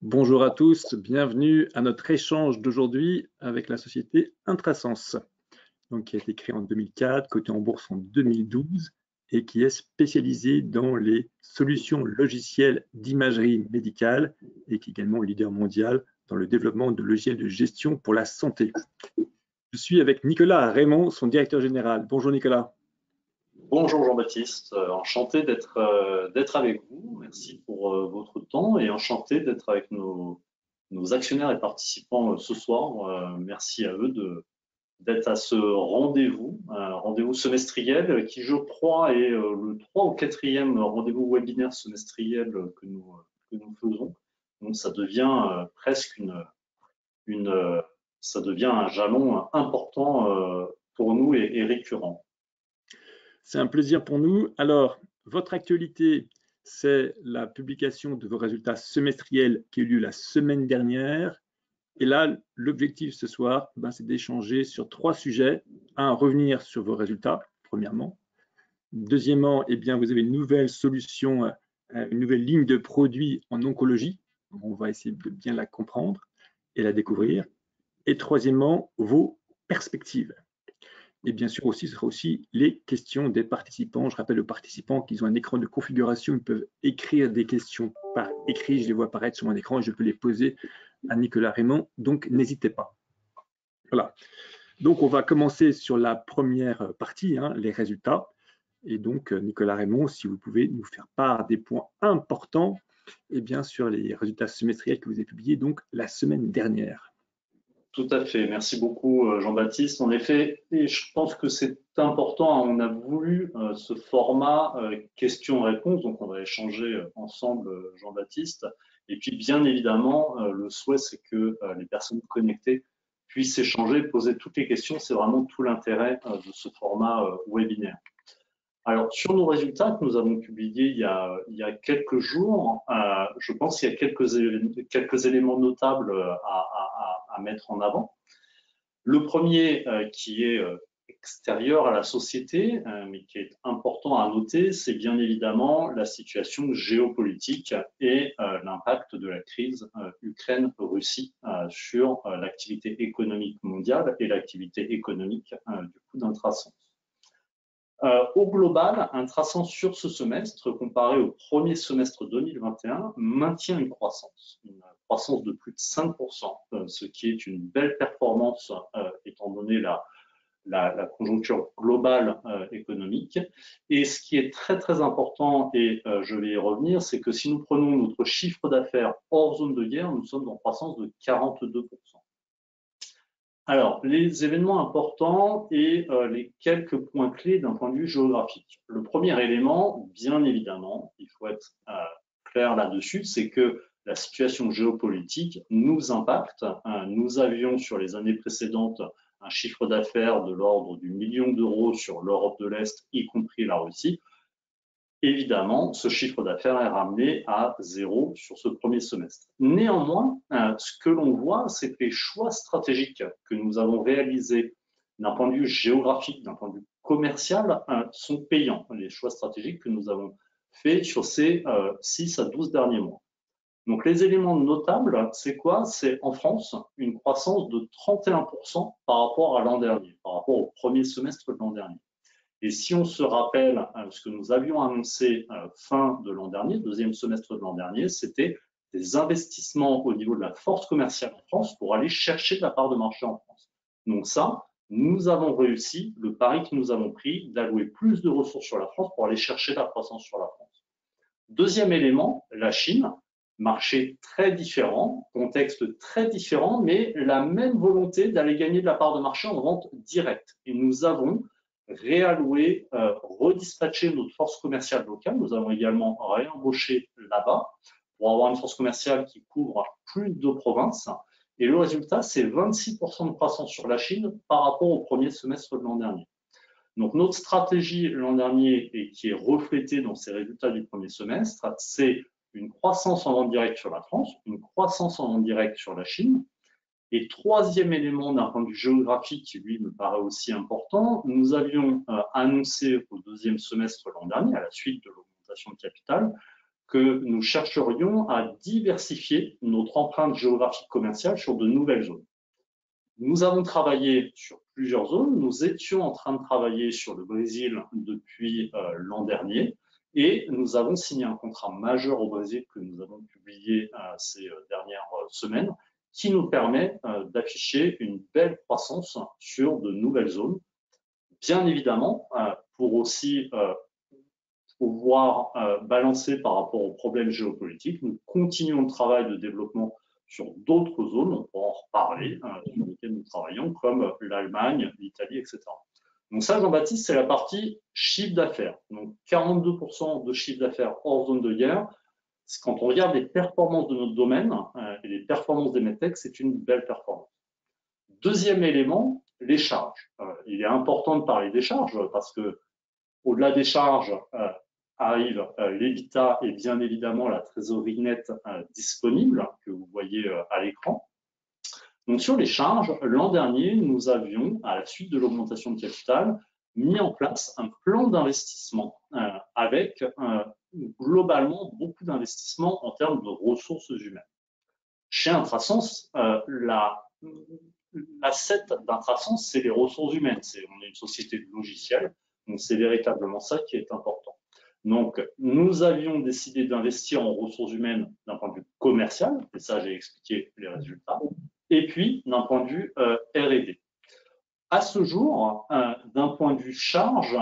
Bonjour à tous, bienvenue à notre échange d'aujourd'hui avec la société Intrasens, donc qui a été créée en 2004, cotée en bourse en 2012 et qui est spécialisée dans les solutions logicielles d'imagerie médicale et qui est également leader mondial dans le développement de logiciels de gestion pour la santé. Je suis avec Nicolas Raymond, son directeur général. Bonjour Nicolas. Bonjour Jean-Baptiste, enchanté d'être avec vous. Merci pour votre temps et enchanté d'être avec nos actionnaires et participants ce soir. Merci à eux d'être à ce rendez-vous, un rendez-vous semestriel qui, je crois, est le 3 ou 4e rendez-vous webinaire semestriel que nous faisons. Donc ça devient presque ça devient un jalon important pour nous et récurrent. C'est un plaisir pour nous. Alors, votre actualité, c'est la publication de vos résultats semestriels qui a eu lieu la semaine dernière. Et là, l'objectif ce soir, c'est d'échanger sur 3 sujets. Un, revenir sur vos résultats, premièrement. Deuxièmement, vous avez une nouvelle solution, une nouvelle ligne de produits en oncologie. On va essayer de bien la comprendre et la découvrir. Et troisièmement, vos perspectives. Et bien sûr aussi, ce sera aussi les questions des participants. Je rappelle aux participants qu'ils ont un écran de configuration. Ils peuvent écrire des questions par écrit. Je les vois apparaître sur mon écran et je peux les poser à Nicolas Raymond. Donc, n'hésitez pas. Voilà. Donc, on va commencer sur la première partie, les résultats. Et donc, Nicolas Raymond, si vous pouvez nous faire part des points importants sur les résultats semestriels que vous avez publiés donc la semaine dernière. Tout à fait. Merci beaucoup, Jean-Baptiste. En effet, et je pense que c'est important. On a voulu ce format questions-réponses. Donc, on va échanger ensemble, Jean-Baptiste. Et puis, bien évidemment, le souhait, c'est que les personnes connectées puissent échanger, poser toutes les questions. C'est vraiment tout l'intérêt de ce format webinaire. Alors, sur nos résultats que nous avons publiés il y a quelques jours, je pense qu'il y a quelques éléments notables à mettre en avant. Le premier qui est extérieur à la société, mais qui est important à noter, c'est bien évidemment la situation géopolitique et l'impact de la crise Ukraine-Russie sur l'activité économique mondiale et l'activité économique du coup d'Intrasens. Au global, Intrasens sur ce semestre, comparé au premier semestre 2021, maintient une croissance de plus de 5%, ce qui est une belle performance étant donné la conjoncture globale économique. Et ce qui est très très important, et je vais y revenir, c'est que si nous prenons notre chiffre d'affaires hors zone de guerre, nous sommes en croissance de 42%. Alors, les événements importants et les quelques points clés d'un point de vue géographique. Le premier élément, bien évidemment, il faut être clair là-dessus, c'est que la situation géopolitique nous impacte. Nous avions sur les années précédentes un chiffre d'affaires de l'ordre du million d'euros sur l'Europe de l'Est, y compris la Russie. Évidemment, ce chiffre d'affaires est ramené à 0 sur ce premier semestre. Néanmoins, ce que l'on voit, c'est que les choix stratégiques que nous avons réalisés d'un point de vue géographique, d'un point de vue commercial, sont payants. Les choix stratégiques que nous avons faits sur ces 6 à 12 derniers mois. Donc, les éléments notables, c'est quoi? C'est en France, une croissance de 31% par rapport à l'an dernier, par rapport au premier semestre de l'an dernier. Et si on se rappelle ce que nous avions annoncé fin de l'an dernier, deuxième semestre de l'an dernier, c'était des investissements au niveau de la force commerciale en France pour aller chercher de la part de marché en France. Donc ça, nous avons réussi le pari que nous avons pris d'allouer plus de ressources sur la France pour aller chercher la croissance sur la France. Deuxième élément, la Chine, marché très différent, contexte très différent, mais la même volonté d'aller gagner de la part de marché en vente directe. Et nous avons réallouer, redispatcher notre force commerciale locale. Nous avons également réembauché là-bas pour avoir une force commerciale qui couvre plus de provinces. Et le résultat, c'est 26% de croissance sur la Chine par rapport au premier semestre de l'an dernier. Donc, notre stratégie l'an dernier, et qui est reflétée dans ces résultats du premier semestre, c'est une croissance en vente directe sur la France, une croissance en vente directe sur la Chine. Et troisième élément d'un point de vue géographique qui, lui, me paraît aussi important, nous avions annoncé au deuxième semestre l'an dernier, à la suite de l'augmentation de capital, que nous chercherions à diversifier notre empreinte géographique commerciale sur de nouvelles zones. Nous avons travaillé sur plusieurs zones. Nous étions en train de travailler sur le Brésil depuis l'an dernier et nous avons signé un contrat majeur au Brésil que nous avons publié ces dernières semaines qui nous permet d'afficher une belle croissance sur de nouvelles zones. Bien évidemment, pour aussi pouvoir balancer par rapport aux problèmes géopolitiques, nous continuons le travail de développement sur d'autres zones, on pourra en reparler, sur lesquelles nous travaillons, comme l'Allemagne, l'Italie, etc. Donc ça, Jean-Baptiste, c'est la partie chiffre d'affaires. Donc 42% de chiffre d'affaires hors zone de guerre. Quand on regarde les performances de notre domaine et les performances des medtech, c'est une belle performance. Deuxième élément, les charges. Il est important de parler des charges parce que au-delà des charges arrive l'EBITDA et bien évidemment la trésorerie nette disponible que vous voyez à l'écran. Donc sur les charges, l'an dernier, nous avions, à la suite de l'augmentation de capital, mis en place un plan d'investissement avec globalement beaucoup d'investissements en termes de ressources humaines. Chez Intrasens, l'asset d'Intrasens, c'est les ressources humaines. On est une société de logiciels, donc c'est véritablement ça qui est important. Donc, nous avions décidé d'investir en ressources humaines d'un point de vue commercial, et ça, j'ai expliqué les résultats, et puis d'un point de vue R&D. À ce jour, d'un point de vue charge,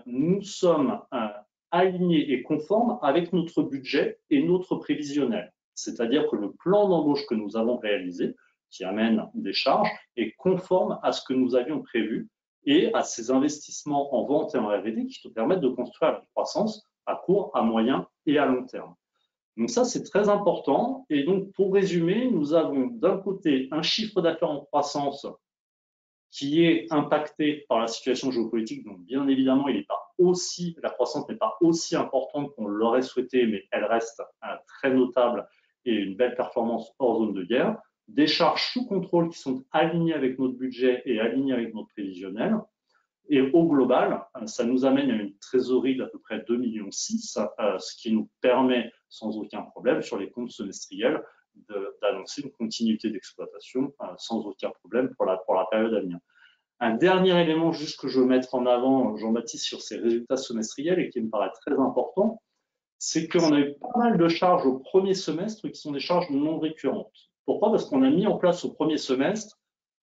nous sommes alignés et conformes avec notre budget et notre prévisionnel. C'est-à-dire que le plan d'embauche que nous avons réalisé, qui amène des charges, est conforme à ce que nous avions prévu et à ces investissements en vente et en R&D qui te permettent de construire la croissance à court, à moyen et à long terme. Donc ça, c'est très important. Et donc, pour résumer, nous avons d'un côté un chiffre d'affaires en croissance qui est impacté par la situation géopolitique. Donc, bien évidemment, la croissance n'est pas aussi importante qu'on l'aurait souhaité, mais elle reste très notable et une belle performance hors zone de guerre. Des charges sous contrôle qui sont alignées avec notre budget et alignées avec notre prévisionnel. Et au global, ça nous amène à une trésorerie d'à peu près 2,6 millions, ce qui nous permet sans aucun problème sur les comptes semestriels d'annoncer une continuité d'exploitation sans aucun problème pour la période à venir. Un dernier élément juste que je veux mettre en avant, Jean-Baptiste, sur ces résultats semestriels et qui me paraît très important, c'est qu'on a eu pas mal de charges au premier semestre qui sont des charges non récurrentes. Pourquoi? Parce qu'on a mis en place au premier semestre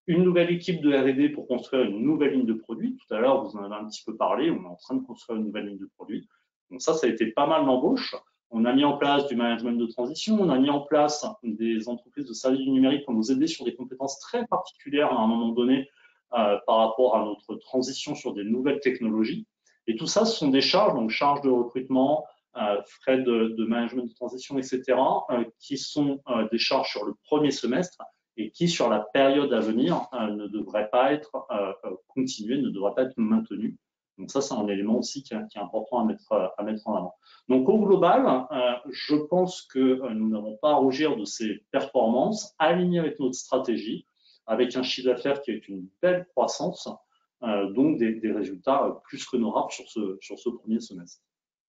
une nouvelle équipe de R&D pour construire une nouvelle ligne de produits. Tout à l'heure, vous en avez un petit peu parlé, on est en train de construire une nouvelle ligne de produits. Donc ça a été pas mal d'embauches. On a mis en place du management de transition, on a mis en place des entreprises de services du numérique pour nous aider sur des compétences très particulières à un moment donné par rapport à notre transition sur des nouvelles technologies. Et tout ça, ce sont des charges, donc charges de recrutement, frais de management de transition, etc., qui sont des charges sur le premier semestre et qui, sur la période à venir, ne devraient pas être continuées, ne devraient pas être maintenues. Donc ça, c'est un élément aussi qui est important à mettre en avant. Donc au global, je pense que nous n'avons pas à rougir de ces performances alignées avec notre stratégie, avec un chiffre d'affaires qui est une belle croissance, donc des résultats plus qu'honorables sur ce premier semestre.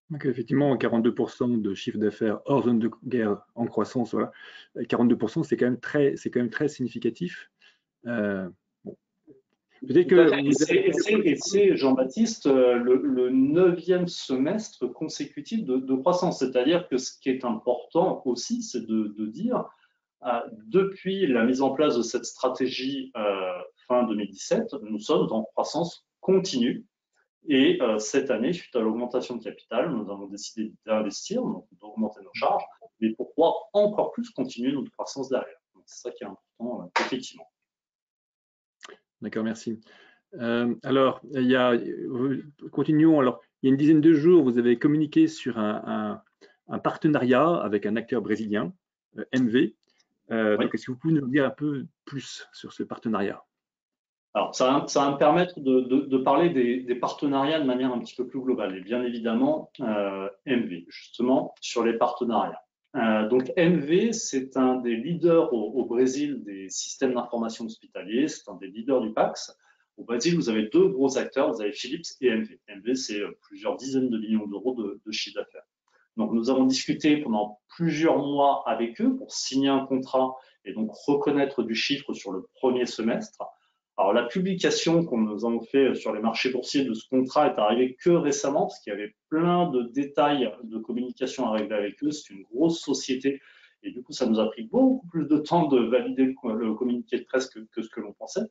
Donc effectivement, 42% de chiffre d'affaires hors zone de guerre en croissance, voilà. 42%, c'est quand même très significatif. Bon. Peut-être que c'est Jean-Baptiste le 9e semestre consécutif de croissance. C'est-à-dire que ce qui est important aussi, c'est de dire depuis la mise en place de cette stratégie fin 2017, nous sommes en croissance continue. Et cette année, suite à l'augmentation de capital, nous avons décidé d'investir, donc d'augmenter nos charges, mais pour pouvoir encore plus continuer notre croissance derrière. C'est ça qui est important, effectivement. D'accord, merci. Alors, continuons. Alors, il y a une dizaine de jours, vous avez communiqué sur un partenariat avec un acteur brésilien, MV. Oui. Donc, est-ce que vous pouvez nous dire un peu plus sur ce partenariat? Alors, ça va me permettre de parler des partenariats de manière un petit peu plus globale. Et bien évidemment, MV, justement, sur les partenariats. Donc, MV, c'est un des leaders au Brésil des systèmes d'information hospitaliers. C'est un des leaders du PAX. Au Brésil, vous avez deux gros acteurs. Vous avez Philips et MV. MV, c'est plusieurs dizaines de millions d'euros de chiffre d'affaires. Donc, nous avons discuté pendant plusieurs mois avec eux pour signer un contrat et donc reconnaître du chiffre sur le premier semestre. Alors, la publication qu'on nous avons fait sur les marchés boursiers de ce contrat est arrivée que récemment, parce qu'il y avait plein de détails de communication à régler avec eux. C'est une grosse société et du coup, ça nous a pris beaucoup plus de temps de valider le communiqué de presse que ce que l'on pensait.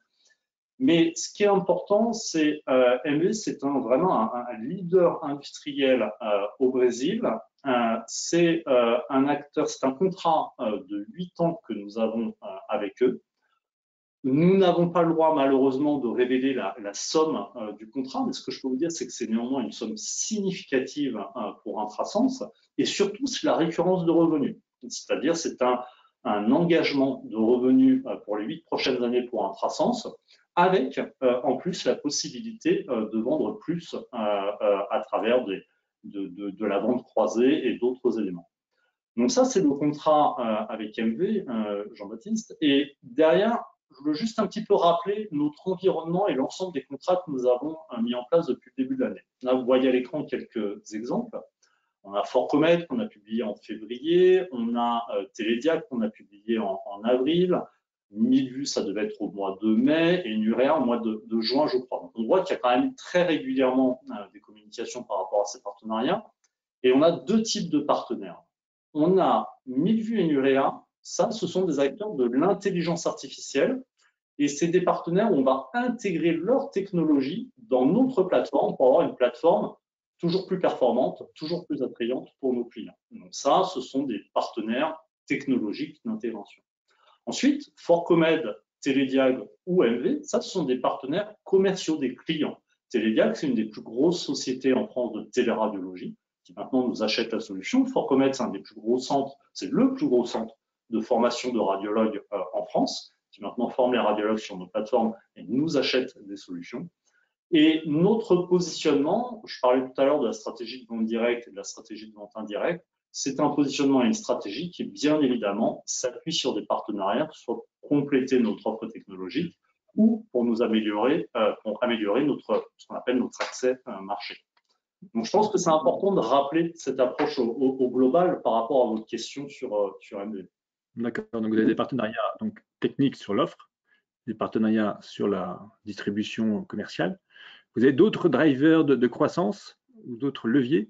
Mais ce qui est important, c'est MV, c'est vraiment un leader industriel au Brésil. C'est un acteur, c'est un contrat de 8 ans que nous avons avec eux. Nous n'avons pas le droit, malheureusement, de révéler la somme du contrat, mais ce que je peux vous dire, c'est que c'est néanmoins une somme significative pour Intrasense, et surtout, c'est la récurrence de revenus. C'est-à-dire, c'est un engagement de revenus pour les 8 prochaines années pour Intrasense, avec en plus la possibilité de vendre plus à travers de la vente croisée et d'autres éléments. Donc ça, c'est le contrat avec MV, Jean-Baptiste. Et derrière, je veux juste un petit peu rappeler notre environnement et l'ensemble des contrats que nous avons mis en place depuis le début de l'année. Là, vous voyez à l'écran quelques exemples. On a Fort Comet qu'on a publié en février, on a Télédiac qu'on a publié en avril, 1000 vues, ça devait être au mois de mai, et Nurea au mois de juin, je crois. Donc, on voit qu'il y a quand même très régulièrement des communications par rapport à ces partenariats. Et on a deux types de partenaires. On a 1000 vues et Nurea, ça, ce sont des acteurs de l'intelligence artificielle, et c'est des partenaires où on va intégrer leur technologie dans notre plateforme pour avoir une plateforme toujours plus performante, toujours plus attrayante pour nos clients. Donc ça, ce sont des partenaires technologiques d'intégration. Ensuite, Fort Comed, Télédiag ou MV, ça, ce sont des partenaires commerciaux des clients. Télédiag, c'est une des plus grosses sociétés en France de téléradiologie qui maintenant nous achète la solution. Fort Comed, c'est un des plus gros centres, c'est le plus gros centre de formation de radiologues en France, qui maintenant forme les radiologues sur nos plateformes et nous achète des solutions. Et notre positionnement, je parlais tout à l'heure de la stratégie de vente directe et de la stratégie de vente indirecte, c'est un positionnement et une stratégie qui, bien évidemment, s'appuie sur des partenariats, soit pour compléter notre offre technologique ou pour nous améliorer, ce qu'on appelle notre accès marché. Donc, je pense que c'est important de rappeler cette approche au global par rapport à votre question sur MV. D'accord, donc vous avez des partenariats donc, techniques sur l'offre, des partenariats sur la distribution commerciale. Vous avez d'autres drivers de croissance ou d'autres leviers?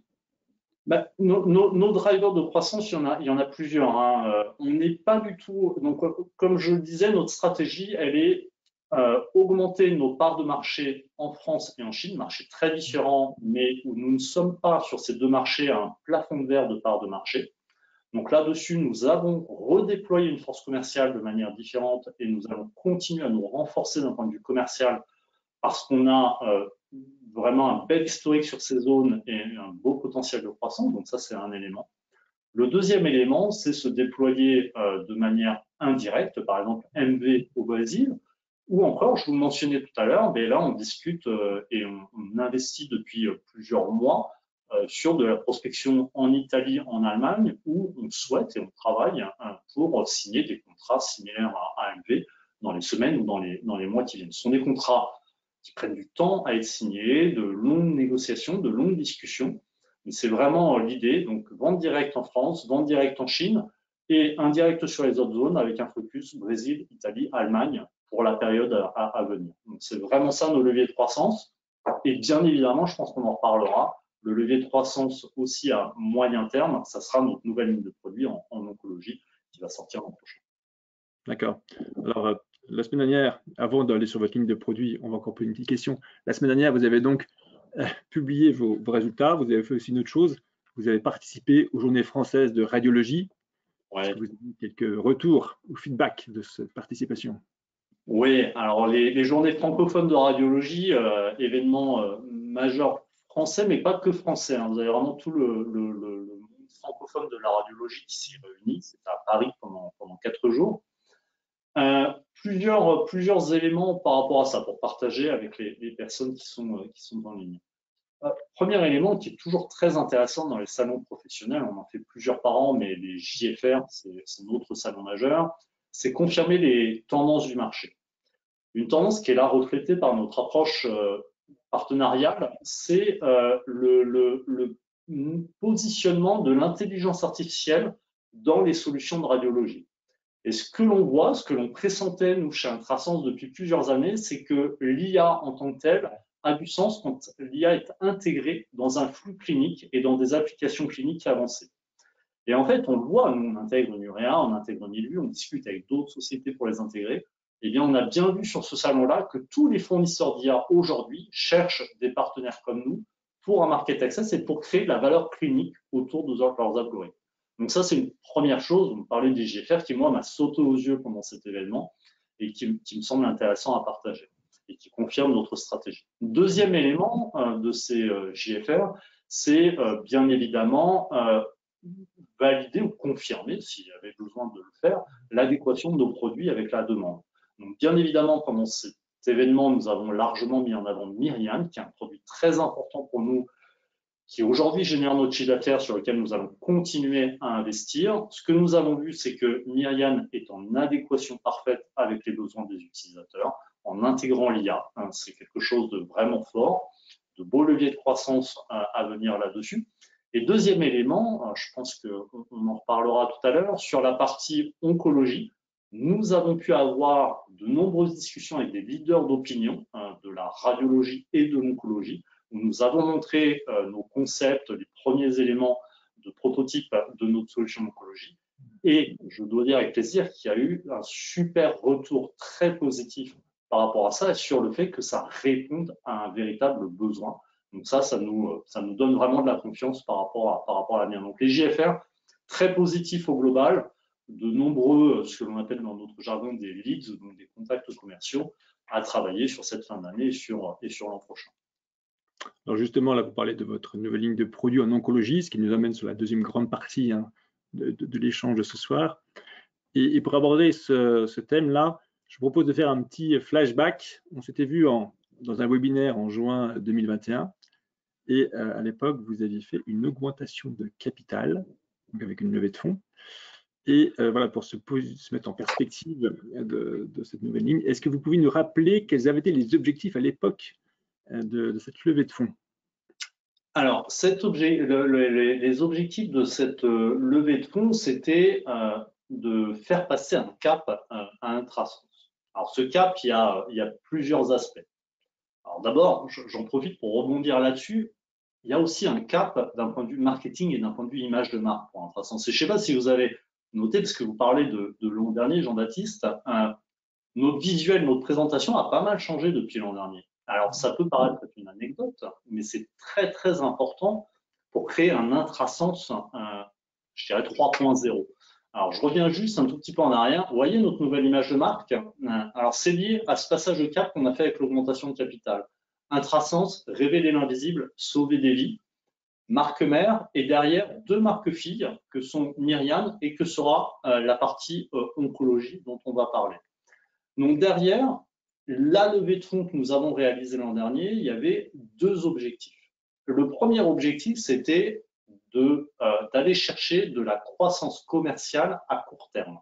Nos drivers de croissance, il y en a plusieurs. On n'est pas du tout. Donc, comme je le disais, notre stratégie, elle est augmenter nos parts de marché en France et en Chine, marchés très différents, mais où nous ne sommes pas sur ces deux marchés à un plafond de verre de parts de marché. Donc là-dessus, nous avons redéployé une force commerciale de manière différente et nous allons continuer à nous renforcer d'un point de vue commercial parce qu'on a vraiment un bel historique sur ces zones et un beau potentiel de croissance. Donc ça, c'est un élément. Le deuxième élément, c'est se déployer de manière indirecte, par exemple MV au Brésil, ou encore, je vous le mentionnais tout à l'heure, mais là, on discute et on investit depuis plusieurs mois sur de la prospection en Italie, en Allemagne, où on souhaite et on travaille pour signer des contrats similaires à MV dans les semaines ou dans les mois qui viennent. Ce sont des contrats qui prennent du temps à être signés, de longues négociations, de longues discussions. Mais c'est vraiment l'idée, donc vente directe en France, vente directe en Chine et indirect sur les autres zones avec un focus Brésil, Italie, Allemagne pour la période à venir. Donc c'est vraiment ça nos leviers de croissance. Et bien évidemment, je pense qu'on en reparlera, le levier de croissance aussi à moyen terme, ça sera notre nouvelle ligne de produits en oncologie qui va sortir l'an prochain. D'accord. Alors, la semaine dernière, avant d'aller sur votre ligne de produits, on va encore poser une petite question. La semaine dernière, vous avez donc publié vos résultats. Vous avez fait aussi une autre chose. Vous avez participé aux Journées françaises de radiologie. Ouais. Est-ce que vous avez quelques retours ou feedback de cette participation? Oui, alors les journées francophones de radiologie, événement majeur français, mais pas que français. Vous avez vraiment tout le monde francophone de la radiologie qui s'y réunit. C'est à Paris pendant 4 jours. Plusieurs éléments par rapport à ça pour partager avec les personnes qui sont en ligne. Premier élément qui est toujours très intéressant dans les salons professionnels, on en fait plusieurs par an, mais les JFR, c'est notre salon majeur, c'est confirmer les tendances du marché. Une tendance qui est là reflétée par notre approche partenariale, c'est le positionnement de l'intelligence artificielle dans les solutions de radiologie. Et ce que l'on voit, ce que l'on pressentait, nous, chez Intrasens depuis plusieurs années, c'est que l'IA en tant que telle a du sens quand l'IA est intégrée dans un flux clinique et dans des applications cliniques avancées. Et en fait, on le voit, nous, on intègre Nurea, on intègre Nilu, on discute avec d'autres sociétés pour les intégrer. Eh bien, on a bien vu sur ce salon-là que tous les fournisseurs d'IA aujourd'hui cherchent des partenaires comme nous pour un market access et pour créer de la valeur clinique autour de leurs algorithmes. Donc ça, c'est une première chose. On parlait des GFR qui, moi, m'a sauté aux yeux pendant cet événement et qui me semble intéressant à partager et qui confirme notre stratégie. Deuxième élément de ces JFR, c'est bien évidemment valider ou confirmer, s'il y avait besoin de le faire, l'adéquation de nos produits avec la demande. Donc, bien évidemment, pendant cet événement, nous avons largement mis en avant Myriam, qui est un produit très important pour nous, qui aujourd'hui génère notre chiffre d'affaires sur lequel nous allons continuer à investir. Ce que nous avons vu, c'est que Myriam est en adéquation parfaite avec les besoins des utilisateurs, en intégrant l'IA. C'est quelque chose de vraiment fort, de beaux leviers de croissance à venir là-dessus. Et deuxième élément, je pense qu'on en reparlera tout à l'heure, sur la partie oncologie, nous avons pu avoir de nombreuses discussions avec des leaders d'opinion de la radiologie et de l'oncologie, où nous avons montré nos concepts, les premiers éléments de prototype de notre solution d'oncologie. Et je dois dire avec plaisir qu'il y a eu un super retour très positif par rapport à ça et sur le fait que ça réponde à un véritable besoin. Donc ça nous donne vraiment de la confiance par rapport à l'avenir. Donc les JFR, très positifs au global, de nombreux, ce que l'on appelle dans notre jargon des leads, donc des contacts commerciaux, à travailler sur cette fin d'année et sur l'an prochain. Alors justement, là, vous parlez de votre nouvelle ligne de produits en oncologie, ce qui nous amène sur la deuxième grande partie de l'échange de ce soir. Et pour aborder ce thème-là, je vous propose de faire un petit flashback. On s'était vu dans un webinaire en juin 2021. Et à l'époque, vous aviez fait une augmentation de capital, donc avec une levée de fonds. Et voilà, pour se mettre en perspective de cette nouvelle ligne, est-ce que vous pouvez nous rappeler quels avaient été les objectifs à l'époque de cette levée de fonds? Alors, les objectifs de cette levée de fonds, c'était de faire passer un cap à Intrasens. Alors, ce cap, il y a plusieurs aspects. Alors, d'abord, j'en profite pour rebondir là-dessus. Il y a aussi un cap d'un point de vue marketing et d'un point de vue image de marque pour Intrasens. Je ne sais pas si vous avez noté, parce que vous parlez de l'an dernier, Jean-Baptiste, notre visuel, notre présentation a pas mal changé depuis l'an dernier. Alors, ça peut paraître une anecdote, mais c'est très, très important pour créer un Intrasens, je dirais 3.0. Alors, je reviens juste un tout petit peu en arrière. Vous voyez notre nouvelle image de marque? Alors, c'est lié à ce passage de cap qu'on a fait avec l'augmentation de capital. Intrasens, révéler l'invisible, sauver des vies. Marque mère et derrière deux marques filles que sont Myriam et que sera la partie oncologie dont on va parler. Donc derrière, la levée de fonds que nous avons réalisée l'an dernier, il y avait deux objectifs. Le premier objectif, c'était d'aller chercher de la croissance commerciale à court terme.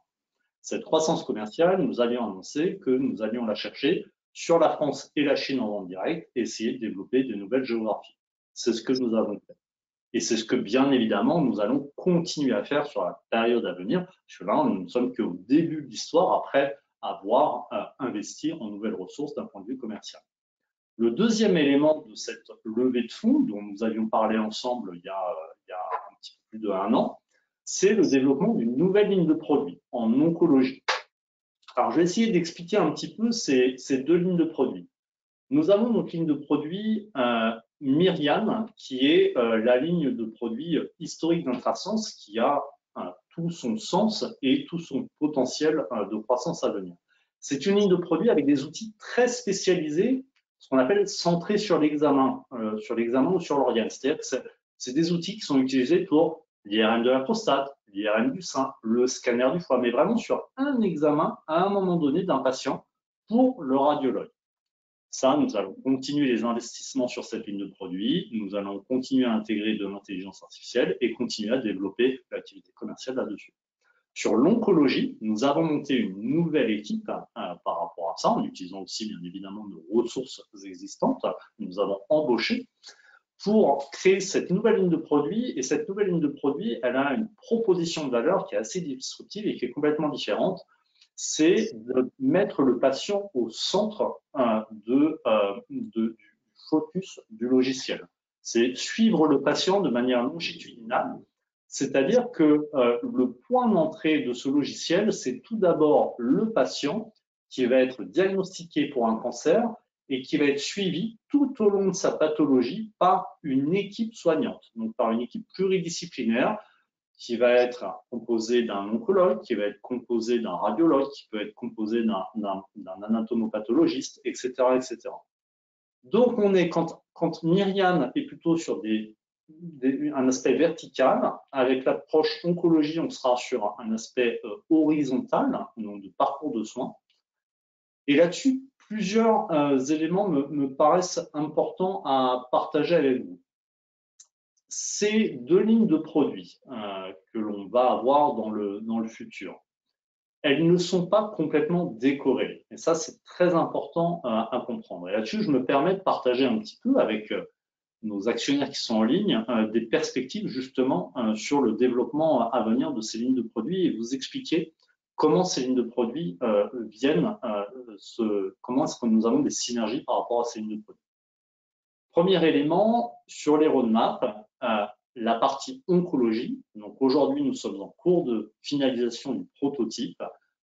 Cette croissance commerciale, nous allions annoncer que nous allions la chercher sur la France et la Chine en vente directe et essayer de développer de nouvelles géographies. C'est ce que nous avons fait. Et c'est ce que, bien évidemment, nous allons continuer à faire sur la période à venir, parce que là, nous ne sommes qu'au début de l'histoire, après avoir investi en nouvelles ressources d'un point de vue commercial. Le deuxième élément de cette levée de fonds, dont nous avions parlé ensemble il y a un petit peu plus d'1 an, c'est le développement d'une nouvelle ligne de produits en oncologie. Alors, je vais essayer d'expliquer un petit peu ces deux lignes de produits. Nous avons notre ligne de produits Myriam, qui est la ligne de produits historique d'Intrasens, qui a tout son sens et tout son potentiel de croissance à venir. C'est une ligne de produits avec des outils très spécialisés, ce qu'on appelle centrés sur l'examen ou sur l'organe. C'est-à-dire que c'est des outils qui sont utilisés pour l'IRM de la prostate, l'IRM du sein, le scanner du foie, mais vraiment sur un examen à un moment donné d'un patient pour le radiologue. Ça, nous allons continuer les investissements sur cette ligne de produits, nous allons continuer à intégrer de l'intelligence artificielle et continuer à développer l'activité commerciale là-dessus. Sur l'oncologie, nous avons monté une nouvelle équipe par rapport à ça, en utilisant aussi bien évidemment nos ressources existantes. Nous avons embauché pour créer cette nouvelle ligne de produit. Et cette nouvelle ligne de produit, elle a une proposition de valeur qui est assez disruptive et qui est complètement différente. C'est de mettre le patient au centre du focus du logiciel. C'est suivre le patient de manière longitudinale. C'est-à-dire que le point d'entrée de ce logiciel, c'est tout d'abord le patient qui va être diagnostiqué pour un cancer et qui va être suivi tout au long de sa pathologie par une équipe soignante, donc par une équipe pluridisciplinaire qui va être composée d'un oncologue, qui va être composée d'un radiologue, qui peut être composée d'un anatomopathologiste, etc., etc. Donc, quand Myriane est plutôt sur un aspect vertical, avec l'approche oncologie, on sera sur un aspect horizontal, donc de parcours de soins. Et là-dessus, plusieurs éléments me paraissent importants à partager avec vous. Ces deux lignes de produits que l'on va avoir dans le futur, elles ne sont pas complètement décorrélées. Et ça, c'est très important à comprendre. Et là-dessus, je me permets de partager un petit peu avec nos actionnaires qui sont en ligne des perspectives justement sur le développement à venir de ces lignes de produits et vous expliquer comment ces lignes de produits viennent, comment est-ce que nous avons des synergies par rapport à ces lignes de produits. Premier élément, sur les roadmaps, la partie oncologie. Donc aujourd'hui, nous sommes en cours de finalisation du prototype.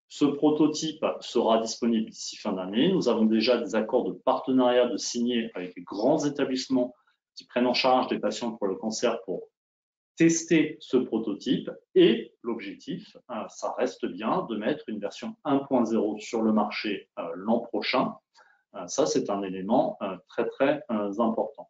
Ce prototype sera disponible d'ici fin d'année. Nous avons déjà des accords de partenariat de signés avec les grands établissements qui prennent en charge des patients pour le cancer pour tester ce prototype. Et l'objectif, ça reste bien de mettre une version 1.0 sur le marché l'an prochain. Ça, c'est un élément très, très important.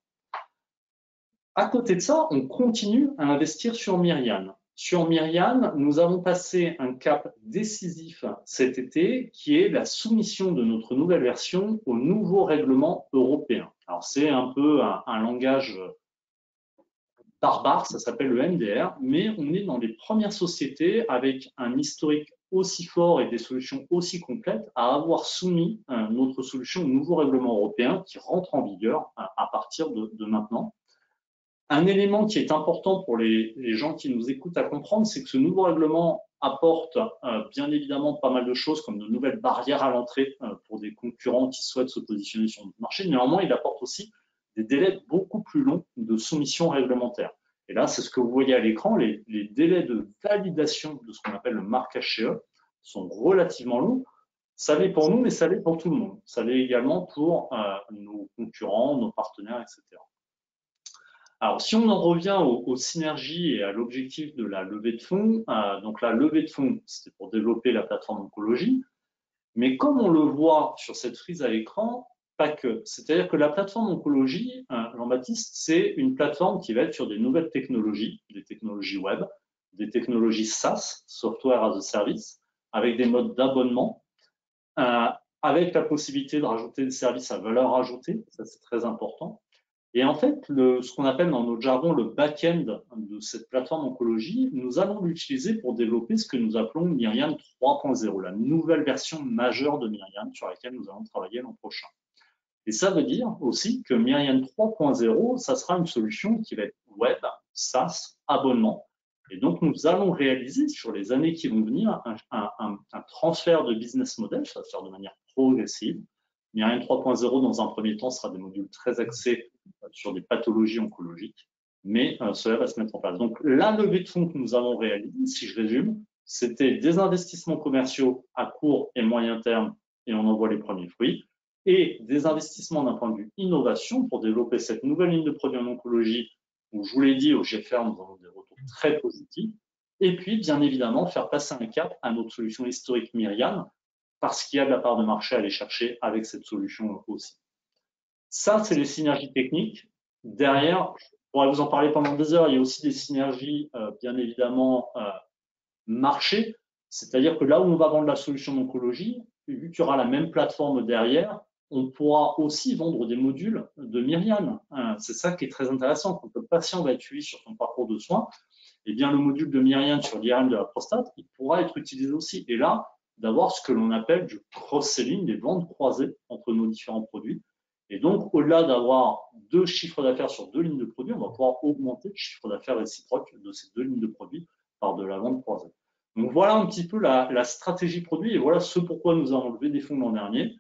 À côté de ça, on continue à investir sur Myriane. Sur Myriane, nous avons passé un cap décisif cet été qui est la soumission de notre nouvelle version au nouveau règlement européen. Alors, c'est un peu un langage barbare, ça s'appelle le MDR, mais on est dans les premières sociétés avec un historique aussi fort et des solutions aussi complètes à avoir soumis notre solution au nouveau règlement européen qui rentre en vigueur à partir de maintenant. Un élément qui est important pour les gens qui nous écoutent à comprendre, c'est que ce nouveau règlement apporte bien évidemment pas mal de choses comme de nouvelles barrières à l'entrée pour des concurrents qui souhaitent se positionner sur notre marché. Néanmoins, il apporte aussi des délais beaucoup plus longs de soumission réglementaire. Et là, c'est ce que vous voyez à l'écran, les délais de validation de ce qu'on appelle le marquage CE sont relativement longs. Ça l'est pour nous, mais ça l'est pour tout le monde. Ça l'est également pour nos concurrents, nos partenaires, etc. Alors, si on en revient aux synergies et à l'objectif de la levée de fonds, donc la levée de fonds, c'était pour développer la plateforme oncologie, mais comme on le voit sur cette frise à l'écran, pas que. C'est-à-dire que la plateforme oncologie, Jean-Baptiste, c'est une plateforme qui va être sur des nouvelles technologies, des technologies web, des technologies SaaS, Software as a Service, avec des modes d'abonnement, avec la possibilité de rajouter des services à valeur ajoutée, ça c'est très important. Et en fait, ce qu'on appelle dans notre jargon le back-end de cette plateforme oncologie, nous allons l'utiliser pour développer ce que nous appelons Myriane 3.0, la nouvelle version majeure de Myriane sur laquelle nous allons travailler l'an prochain. Et ça veut dire aussi que Myriane 3.0, ça sera une solution qui va être web, SaaS, abonnement. Et donc, nous allons réaliser sur les années qui vont venir un transfert de business model, ça va se faire de manière progressive. Myriane 3.0, dans un premier temps, sera des modules très axés sur des pathologies oncologiques, mais cela va se mettre en place. Donc, la levée de fonds que nous avons réalisée, si je résume, c'était des investissements commerciaux à court et moyen terme, et on en voit les premiers fruits, et des investissements d'un point de vue innovation pour développer cette nouvelle ligne de produits en oncologie, où je vous l'ai dit, au GFR, nous avons des retours très positifs, et puis, bien évidemment, faire passer un cap à notre solution historique Myriane, parce qu'il y a de la part de marché à aller chercher avec cette solution aussi. Ça, c'est les synergies techniques. Derrière, je pourrais vous en parler pendant 2 heures, il y a aussi des synergies, bien évidemment, marché. C'est-à-dire que là où on va vendre la solution d'oncologie, vu qu'il y aura la même plateforme derrière, on pourra aussi vendre des modules de Myriane. C'est ça qui est très intéressant. Quand le patient va être suivi sur son parcours de soins, eh bien, le module de Myriane sur l'IRM de la prostate, il pourra être utilisé aussi. Et là, d'avoir ce que l'on appelle du cross-selling, des ventes croisées entre nos différents produits. Et donc, au-delà d'avoir 2 chiffres d'affaires sur 2 lignes de produits, on va pouvoir augmenter le chiffre d'affaires réciproque de ces 2 lignes de produits par de la vente croisée. Donc, voilà un petit peu la stratégie produit et voilà ce pourquoi nous avons levé des fonds l'an dernier.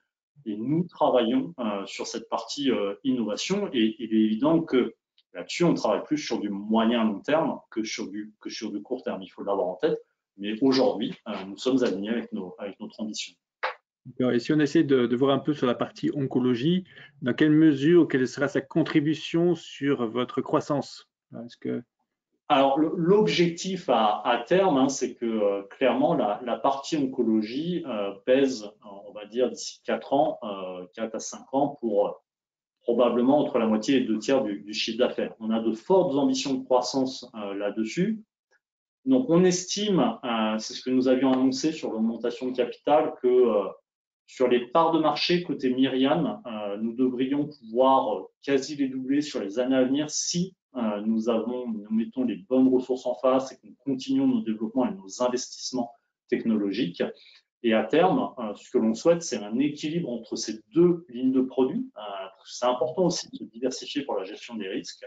Et nous travaillons sur cette partie innovation et il est évident que là-dessus, on travaille plus sur du moyen long terme que sur du court terme. Il faut l'avoir en tête. Mais aujourd'hui, nous sommes alignés avec notre ambition. Et si on essaie de voir un peu sur la partie oncologie, dans quelle mesure, quelle sera sa contribution sur votre croissance? Est-ce que... Alors, l'objectif à terme, c'est que clairement, la partie oncologie pèse, on va dire, d'ici 4 ans, 4 à 5 ans, pour probablement entre la moitié et les 2 tiers du chiffre d'affaires. On a de fortes ambitions de croissance là-dessus. Donc, on estime, c'est ce que nous avions annoncé sur l'augmentation de capital, que sur les parts de marché côté Myriam, nous devrions pouvoir quasi les doubler sur les années à venir si nous mettons les bonnes ressources en face et que nous continuons nos développements et nos investissements technologiques. Et à terme, ce que l'on souhaite, c'est un équilibre entre ces 2 lignes de produits. C'est important aussi de se diversifier pour la gestion des risques.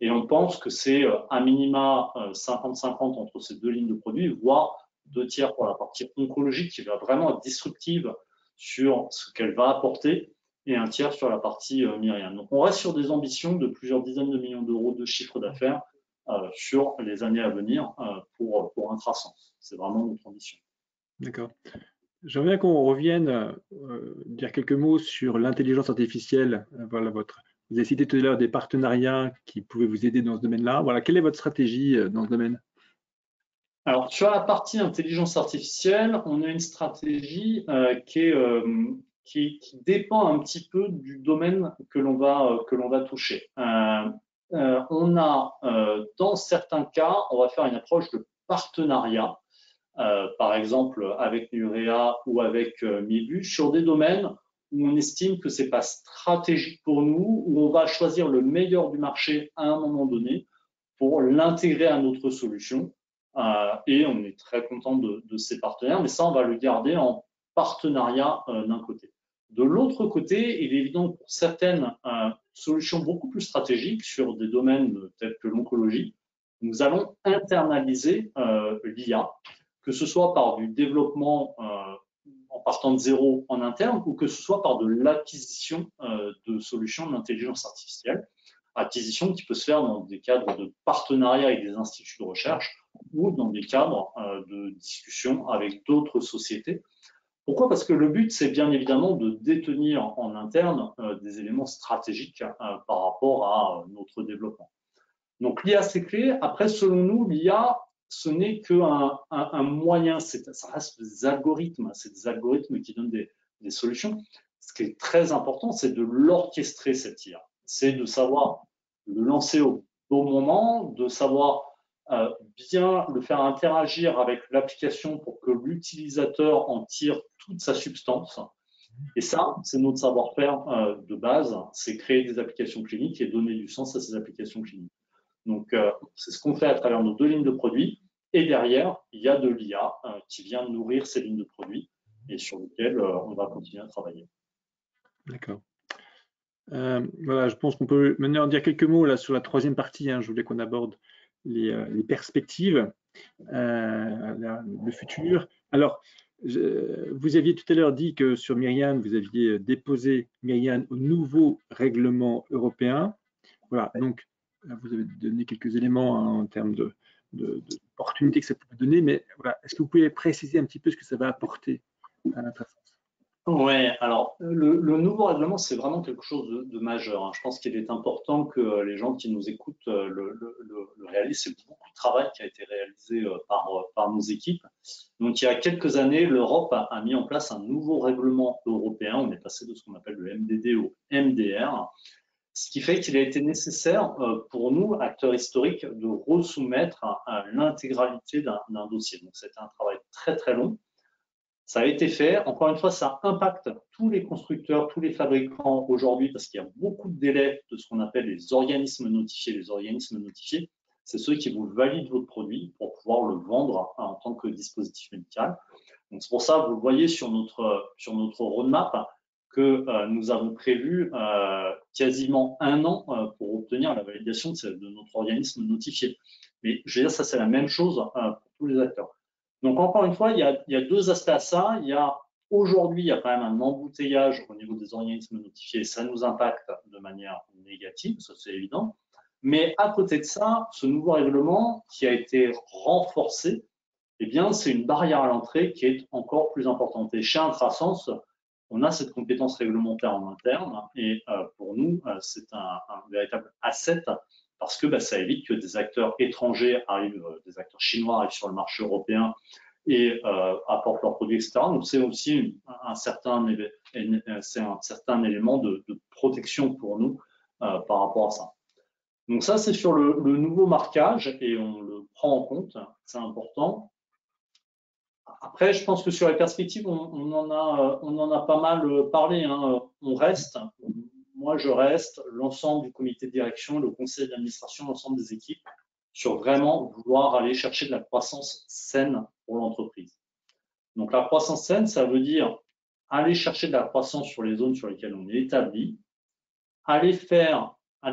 Et on pense que c'est à minima 50-50 entre ces 2 lignes de produits, voire 2 tiers pour la partie oncologique qui va vraiment être disruptive sur ce qu'elle va apporter et 1 tiers sur la partie Myriam. Donc, on reste sur des ambitions de plusieurs dizaines de millions d'euros de chiffre d'affaires sur les années à venir pour Intrasense. C'est vraiment notre ambition. D'accord. J'aimerais bien qu'on revienne dire quelques mots sur l'intelligence artificielle. Voilà, vous avez cité tout à l'heure des partenariats qui pouvaient vous aider dans ce domaine-là. Voilà, quelle est votre stratégie dans ce domaine? Alors, sur la partie intelligence artificielle, on a une stratégie qui dépend un petit peu du domaine que l'on va toucher. On a, dans certains cas, on va faire une approche de partenariat, par exemple avec Nurea ou avec Mibu, sur des domaines où on estime que c'est pas stratégique pour nous, où on va choisir le meilleur du marché à un moment donné pour l'intégrer à notre solution. Et on est très content de ces partenaires, mais ça, on va le garder en partenariat d'un côté. De l'autre côté, il est évident que pour certaines solutions beaucoup plus stratégiques sur des domaines tels que l'oncologie, nous allons internaliser l'IA, que ce soit par du développement en partant de zéro en interne ou que ce soit par de l'acquisition de solutions d'intelligence artificielle. Acquisition qui peut se faire dans des cadres de partenariat avec des instituts de recherche ou dans des cadres de discussion avec d'autres sociétés. Pourquoi? Parce que le but, c'est bien évidemment de détenir en interne des éléments stratégiques par rapport à notre développement. Donc l'IA, c'est clé. Après, selon nous, l'IA, ce n'est qu'un moyen, ça reste des algorithmes, c'est des algorithmes qui donnent des solutions. Ce qui est très important, c'est de l'orchestrer, cette IA. C'est de savoir le lancer au bon moment, de savoir bien le faire interagir avec l'application pour que l'utilisateur en tire toute sa substance. Et ça, c'est notre savoir-faire de base, c'est créer des applications cliniques et donner du sens à ces applications cliniques. Donc, c'est ce qu'on fait à travers nos 2 lignes de produits. Et derrière, il y a de l'IA qui vient nourrir ces lignes de produits et sur lesquelles on va continuer à travailler. D'accord. Voilà, je pense qu'on peut maintenant en dire quelques mots là sur la 3e partie. Je voulais qu'on aborde les perspectives, le futur. Alors, vous aviez tout à l'heure dit que sur Myriam, vous aviez déposé Myriam au nouveau règlement européen. Voilà, donc vous avez donné quelques éléments en termes d'opportunités que ça peut donner, mais voilà, est-ce que vous pouvez préciser un petit peu ce que ça va apporter à Intrasense? Oui, alors le nouveau règlement, c'est vraiment quelque chose de majeur. Je pense qu'il est important que les gens qui nous écoutent le réalisent. C'est beaucoup de travail qui a été réalisé par nos équipes. Donc, il y a quelques années, l'Europe a mis en place un nouveau règlement européen. On est passé de ce qu'on appelle le MDD au MDR, ce qui fait qu'il a été nécessaire pour nous, acteurs historiques, de resoumettre à l'intégralité d'un dossier. Donc, c'était un travail très, très long. Ça a été fait. Encore une fois, ça impacte tous les constructeurs, tous les fabricants aujourd'hui parce qu'il y a beaucoup de délais de ce qu'on appelle les organismes notifiés. Les organismes notifiés, c'est ceux qui vous valident votre produit pour pouvoir le vendre en tant que dispositif médical. Donc, c'est pour ça, vous le voyez sur notre roadmap, que nous avons prévu quasiment 1 an pour obtenir la validation de notre organisme notifié. Mais je veux dire, ça c'est la même chose pour tous les acteurs. Donc encore une fois, il y a 2 aspects à ça. Aujourd'hui, il y a quand même un embouteillage au niveau des organismes notifiés. Ça nous impacte de manière négative, ça c'est évident. Mais à côté de ça, ce nouveau règlement qui a été renforcé, eh bien, c'est une barrière à l'entrée qui est encore plus importante. Et chez Intrasense, on a cette compétence réglementaire en interne et pour nous, c'est un véritable asset parce que ça évite que des acteurs étrangers arrivent, des acteurs chinois arrivent sur le marché européen et apportent leurs produits, etc. Donc, c'est aussi un certain élément de protection pour nous par rapport à ça. Donc ça, c'est sur le nouveau marquage et on le prend en compte, c'est important. Après, je pense que sur les perspectives, on en a pas mal parlé. Moi je reste, l'ensemble du comité de direction, le conseil d'administration, l'ensemble des équipes, sur vraiment vouloir aller chercher de la croissance saine pour l'entreprise. Donc la croissance saine, ça veut dire aller chercher de la croissance sur les zones sur lesquelles on est établi, aller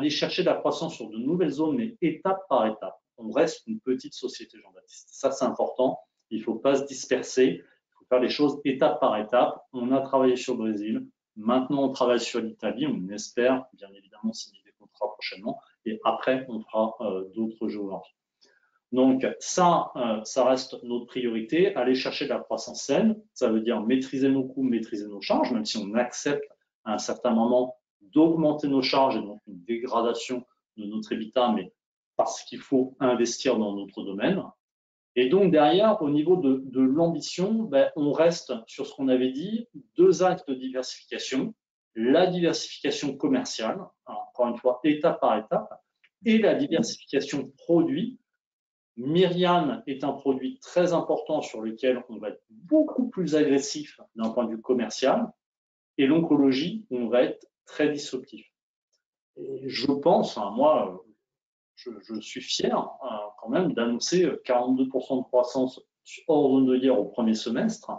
chercher de la croissance sur de nouvelles zones, mais étape par étape. On reste une petite société, Jean-Baptiste. Ça, c'est important. Il ne faut pas se disperser. Il faut faire les choses étape par étape. On a travaillé sur le Brésil. Maintenant, on travaille sur l'Italie. On espère, bien évidemment, signer des contrats prochainement. Et après, on fera d'autres géographies. Donc, ça reste notre priorité. Aller chercher de la croissance saine, ça veut dire maîtriser nos coûts, maîtriser nos charges, même si on accepte à un certain moment d'augmenter nos charges et donc une dégradation de notre EBITDA, mais parce qu'il faut investir dans notre domaine. Et donc derrière, au niveau de l'ambition, on reste sur ce qu'on avait dit, 2 axes de diversification, la diversification commerciale, encore une fois, étape par étape, et la diversification produit. Myriane est un produit très important sur lequel on va être beaucoup plus agressif d'un point de vue commercial, et l'oncologie, on va être très disruptif. Et je pense, moi, je suis fier quand même d'annoncer 42% de croissance hors zone de guerre au premier semestre.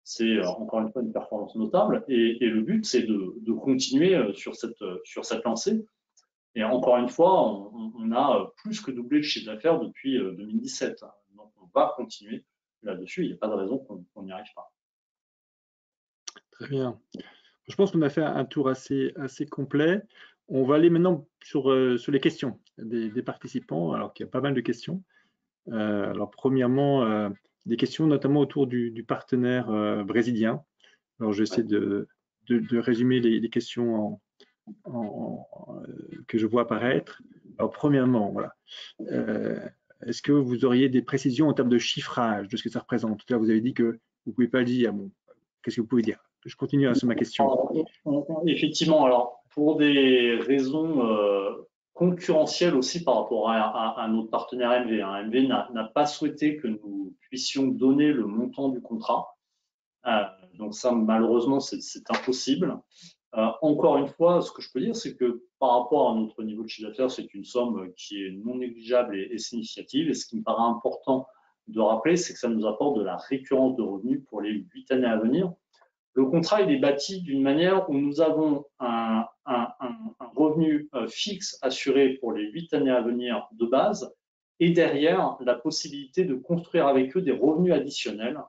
C'est encore une fois une performance notable et le but, c'est de continuer sur cette lancée. Et encore une fois, on a plus que doublé le chiffre d'affaires depuis 2017. Donc, on va continuer là-dessus. Il n'y a pas de raison qu'on n'y arrive pas. Très bien. Je pense qu'on a fait un tour assez complet. On va aller maintenant sur les questions des participants, alors qu'il y a pas mal de questions. Alors, premièrement, des questions notamment autour du partenaire brésilien. Alors, j'essaie de résumer les questions que je vois apparaître. Alors, premièrement, voilà. Est-ce que vous auriez des précisions en termes de chiffrage de ce que ça représente? Tout à l'heure, vous avez dit que vous ne pouvez pas le dire. Bon, qu'est-ce que vous pouvez dire? Je continue sur ma question. Effectivement, alors pour des raisons concurrentielles aussi par rapport à notre partenaire MV, MV n'a pas souhaité que nous puissions donner le montant du contrat. Donc ça, malheureusement, c'est impossible. Encore une fois, ce que je peux dire, c'est que par rapport à notre niveau de chiffre d'affaires, c'est une somme qui est non négligeable et significative. Et ce qui me paraît important de rappeler, c'est que ça nous apporte de la récurrence de revenus pour les 8 années à venir. Le contrat, il est bâti d'une manière où nous avons un revenu fixe assuré pour les 8 années à venir de base et derrière, la possibilité de construire avec eux des revenus additionnels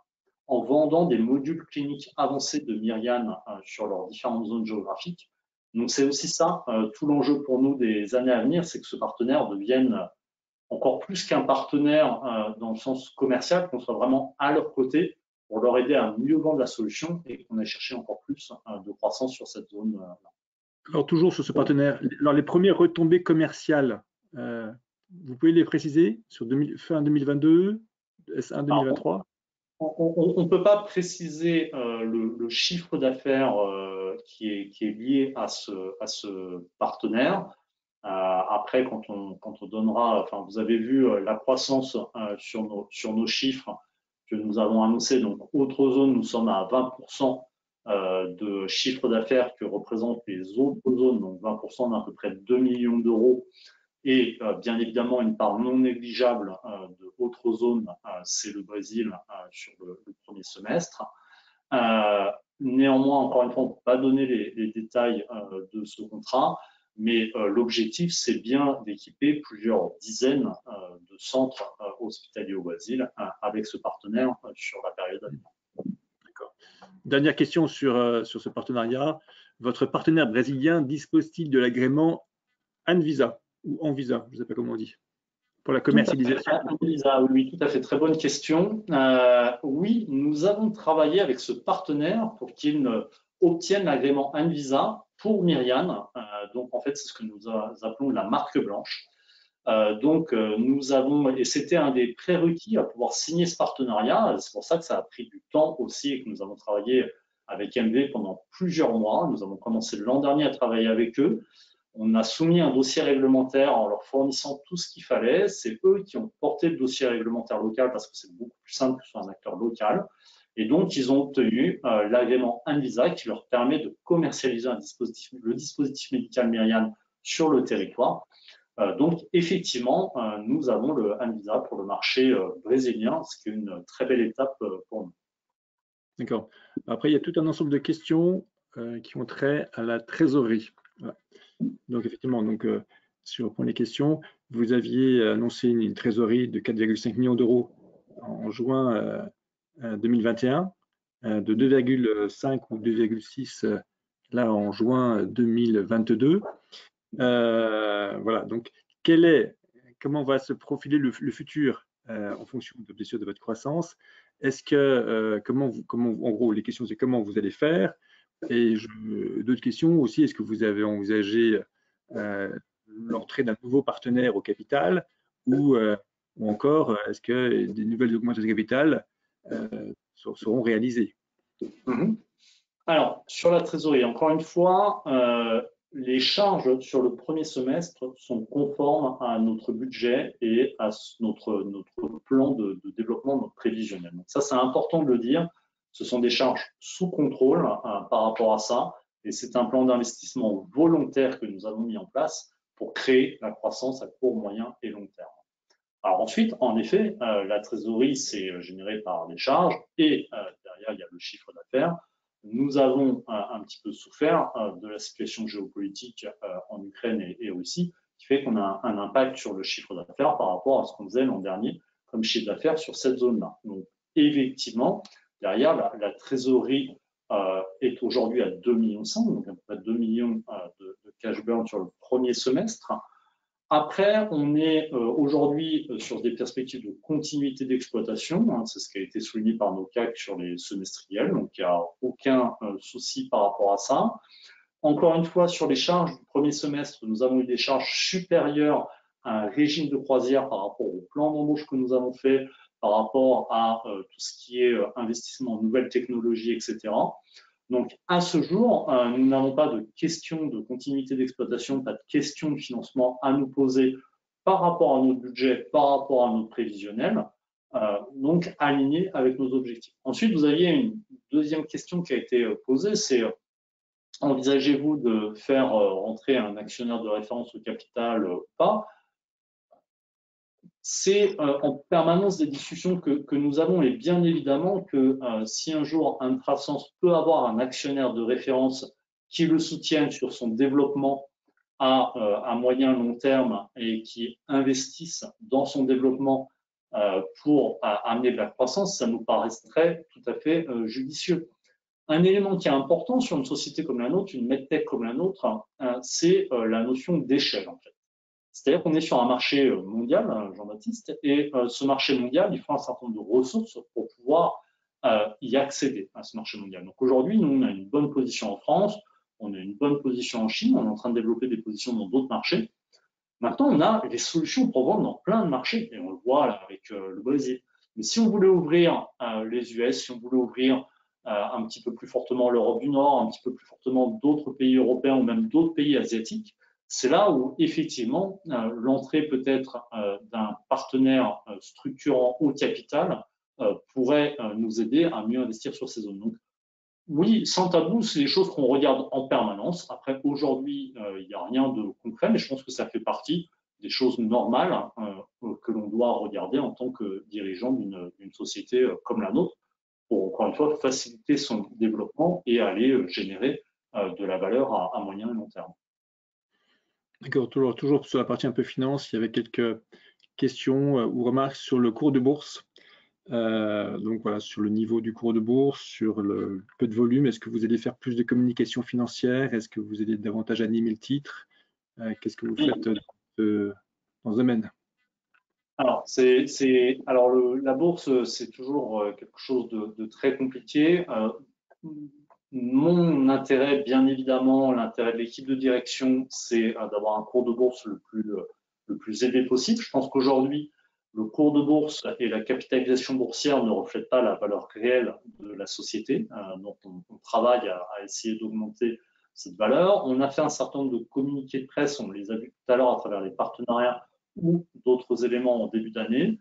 en vendant des modules cliniques avancés de Myriane sur leurs différentes zones géographiques. Donc, c'est aussi ça, tout l'enjeu pour nous des années à venir, c'est que ce partenaire devienne encore plus qu'un partenaire dans le sens commercial, qu'on soit vraiment à leur côté pour leur aider à mieux vendre la solution et qu'on ait cherché encore plus de croissance sur cette zone-là. Alors, toujours sur ce partenaire, alors les premières retombées commerciales, vous pouvez les préciser sur fin 2022, S1 2023? On ne peut pas préciser le chiffre d'affaires qui est lié à ce partenaire. Après, quand on donnera, enfin, vous avez vu la croissance sur nos chiffres que nous avons annoncés. Donc, autre zone, nous sommes à 20% de chiffre d'affaires que représentent les autres zones, donc 20% d'à peu près 2 millions d'euros. Et bien évidemment, une part non négligeable de autres zones, c'est le Brésil sur le premier semestre. Néanmoins, encore une fois, on ne peut pas donner les détails de ce contrat, mais l'objectif, c'est bien d'équiper plusieurs dizaines de centres hospitaliers au Brésil avec ce partenaire sur la période à venir. D'accord. Dernière question sur ce partenariat. Votre partenaire brésilien dispose-t-il de l'agrément Anvisa ou Anvisa, je ne sais pas comment on dit, pour la commercialisation? Anvisa, oui, tout à fait, très bonne question. Oui, nous avons travaillé avec ce partenaire pour qu'il obtienne l'agrément Anvisa pour Myriane. Donc, en fait, c'est ce que nous appelons la marque blanche. Nous avons, et c'était un des prérequis à pouvoir signer ce partenariat. C'est pour ça que ça a pris du temps aussi et que nous avons travaillé avec MV pendant plusieurs mois. Nous avons commencé l'an dernier à travailler avec eux. On a soumis un dossier réglementaire en leur fournissant tout ce qu'il fallait. C'est eux qui ont porté le dossier réglementaire local parce que c'est beaucoup plus simple que ce soit un acteur local. Et donc, ils ont obtenu l'agrément Anvisa qui leur permet de commercialiser le dispositif médical Myriane sur le territoire. Donc, effectivement, nous avons le Anvisa pour le marché brésilien, ce qui est une très belle étape pour nous. D'accord. Après, il y a tout un ensemble de questions qui ont trait à la trésorerie. Voilà. Donc, effectivement, si je reprends les questions, vous aviez annoncé une trésorerie de 4,5 millions d'euros en juin 2021, de 2,5 ou 2,6 là en juin 2022. Voilà, donc comment va se profiler le futur en fonction bien sûr de votre croissance? Est-ce que en gros, les questions c'est comment vous allez faire? Et d'autres questions aussi, est-ce que vous avez envisagé l'entrée d'un nouveau partenaire au capital ou encore est-ce que des nouvelles augmentations de capital seront réalisées? Alors, sur la trésorerie, encore une fois, les charges sur le premier semestre sont conformes à notre budget et à notre plan de développement, notre prévisionnel. Donc ça, c'est important de le dire. Ce sont des charges sous contrôle par rapport à ça. Et c'est un plan d'investissement volontaire que nous avons mis en place pour créer la croissance à court, moyen et long terme. Alors ensuite, en effet, la trésorerie, c'est généré par les charges et derrière, il y a le chiffre d'affaires. Nous avons un petit peu souffert de la situation géopolitique en Ukraine et Russie, qui fait qu'on a un impact sur le chiffre d'affaires par rapport à ce qu'on faisait l'an dernier comme chiffre d'affaires sur cette zone-là. Donc, effectivement, derrière, la trésorerie est aujourd'hui à 2,1 millions, donc à peu près 2 millions de cash burn sur le premier semestre. Après, on est aujourd'hui sur des perspectives de continuité d'exploitation. C'est ce qui a été souligné par nos CAC sur les semestriels. Donc, il n'y a aucun souci par rapport à ça. Encore une fois, sur les charges du premier semestre, nous avons eu des charges supérieures à un régime de croisière par rapport au plan d'embauche que nous avons fait, par rapport à tout ce qui est investissement en nouvelles technologies, etc. Donc, à ce jour, nous n'avons pas de question de continuité d'exploitation, pas de question de financement à nous poser par rapport à notre budget, par rapport à notre prévisionnel, donc aligné avec nos objectifs. Ensuite, vous aviez une deuxième question qui a été posée, c'est envisagez-vous de faire rentrer un actionnaire de référence au capital ou pas? C'est en permanence des discussions que nous avons et bien évidemment que si un jour Intrasense peut avoir un actionnaire de référence qui le soutienne sur son développement à moyen long terme et qui investisse dans son développement pour amener de la croissance, ça nous paraîtrait tout à fait judicieux. Un élément qui est important sur une société comme la nôtre, une medtech comme la nôtre, c'est la notion d'échelle en fait. C'est-à-dire qu'on est sur un marché mondial, Jean-Baptiste, et ce marché mondial, il faut un certain nombre de ressources pour pouvoir y accéder à ce marché mondial. Donc aujourd'hui, nous, on a une bonne position en France, on a une bonne position en Chine, on est en train de développer des positions dans d'autres marchés. Maintenant, on a des solutions pour vendre dans plein de marchés, et on le voit là avec le Brésil. Mais si on voulait ouvrir les US, si on voulait ouvrir un petit peu plus fortement l'Europe du Nord, un petit peu plus fortement d'autres pays européens ou même d'autres pays asiatiques, c'est là où effectivement l'entrée peut-être d'un partenaire structurant au capital pourrait nous aider à mieux investir sur ces zones. Donc, oui, sans tabou, c'est des choses qu'on regarde en permanence. Après, aujourd'hui, il n'y a rien de concret, mais je pense que ça fait partie des choses normales que l'on doit regarder en tant que dirigeant d'une société comme la nôtre pour encore une fois, faciliter son développement et aller générer de la valeur à moyen et long terme. D'accord, toujours sur la partie un peu finance, il y avait quelques questions ou remarques sur le cours de bourse. Donc voilà, sur le niveau du cours de bourse, sur le peu de volume, est-ce que vous allez faire plus de communication financière? Est-ce que vous allez davantage animer le titre? Qu'est-ce que vous faites dans ce domaine? Alors, la bourse, c'est toujours quelque chose de très compliqué. Mon intérêt, bien évidemment, l'intérêt de l'équipe de direction, c'est d'avoir un cours de bourse le plus élevé possible. Je pense qu'aujourd'hui, le cours de bourse et la capitalisation boursière ne reflètent pas la valeur réelle de la société. Donc, on travaille à essayer d'augmenter cette valeur. On a fait un certain nombre de communiqués de presse, on les a vus tout à l'heure à travers les partenariats ou d'autres éléments en début d'année.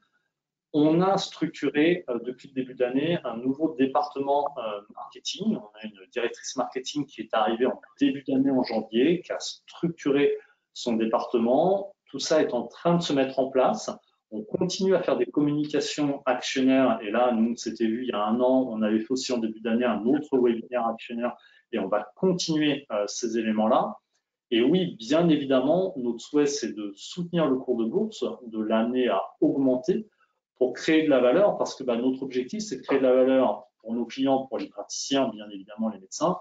On a structuré depuis le début d'année un nouveau département marketing. On a une directrice marketing qui est arrivée en début d'année en janvier, qui a structuré son département. Tout ça est en train de se mettre en place. On continue à faire des communications actionnaires. Et là, nous, c'était vu il y a un an. On avait fait aussi en début d'année un autre webinaire actionnaire. Et on va continuer ces éléments-là. Et oui, bien évidemment, notre souhait, c'est de soutenir le cours de bourse, de l'amener à augmenter pour créer de la valeur, parce que notre objectif, c'est de créer de la valeur pour nos clients, pour les praticiens, bien évidemment les médecins,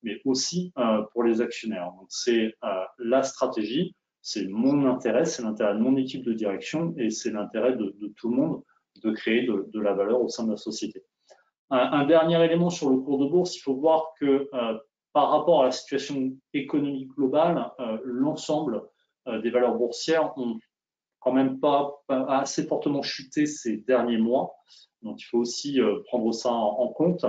mais aussi pour les actionnaires. Donc, c'est la stratégie, c'est mon intérêt, c'est l'intérêt de mon équipe de direction et c'est l'intérêt de tout le monde de créer de la valeur au sein de la société. Un dernier élément sur le cours de bourse, il faut voir que par rapport à la situation économique globale, l'ensemble des valeurs boursières ont quand même pas assez fortement chuté ces derniers mois. Donc, il faut aussi prendre ça en compte.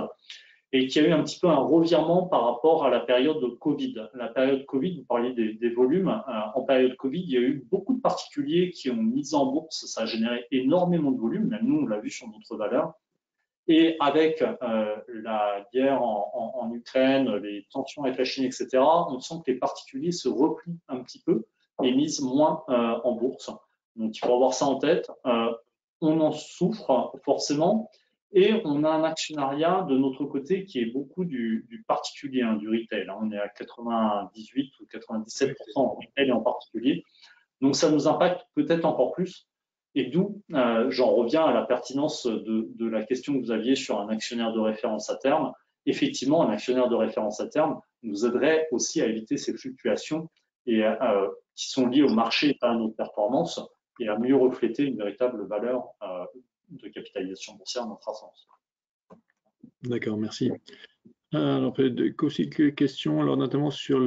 Et qu'il y a eu un petit peu un revirement par rapport à la période de Covid. La période Covid, vous parliez des volumes. En période Covid, il y a eu beaucoup de particuliers qui ont mis en bourse. Ça a généré énormément de volume. Même nous, on l'a vu sur notre valeur. Et avec la guerre en Ukraine, les tensions avec la Chine, etc., on sent que les particuliers se replient un petit peu et misent moins en bourse. Donc, il faut avoir ça en tête. On en souffre forcément et on a un actionnariat de notre côté qui est beaucoup du particulier, du retail. On est à 98 ou 97% en retail et en particulier. Donc, ça nous impacte peut-être encore plus. Et d'où, j'en reviens à la pertinence de la question que vous aviez sur un actionnaire de référence à terme. Effectivement, un actionnaire de référence à terme nous aiderait aussi à éviter ces fluctuations et qui sont liées au marché et à notre performance et à mieux refléter une véritable valeur de capitalisation boursière dans notre sens. D'accord, merci. Alors, aussi quelques questions, alors notamment sur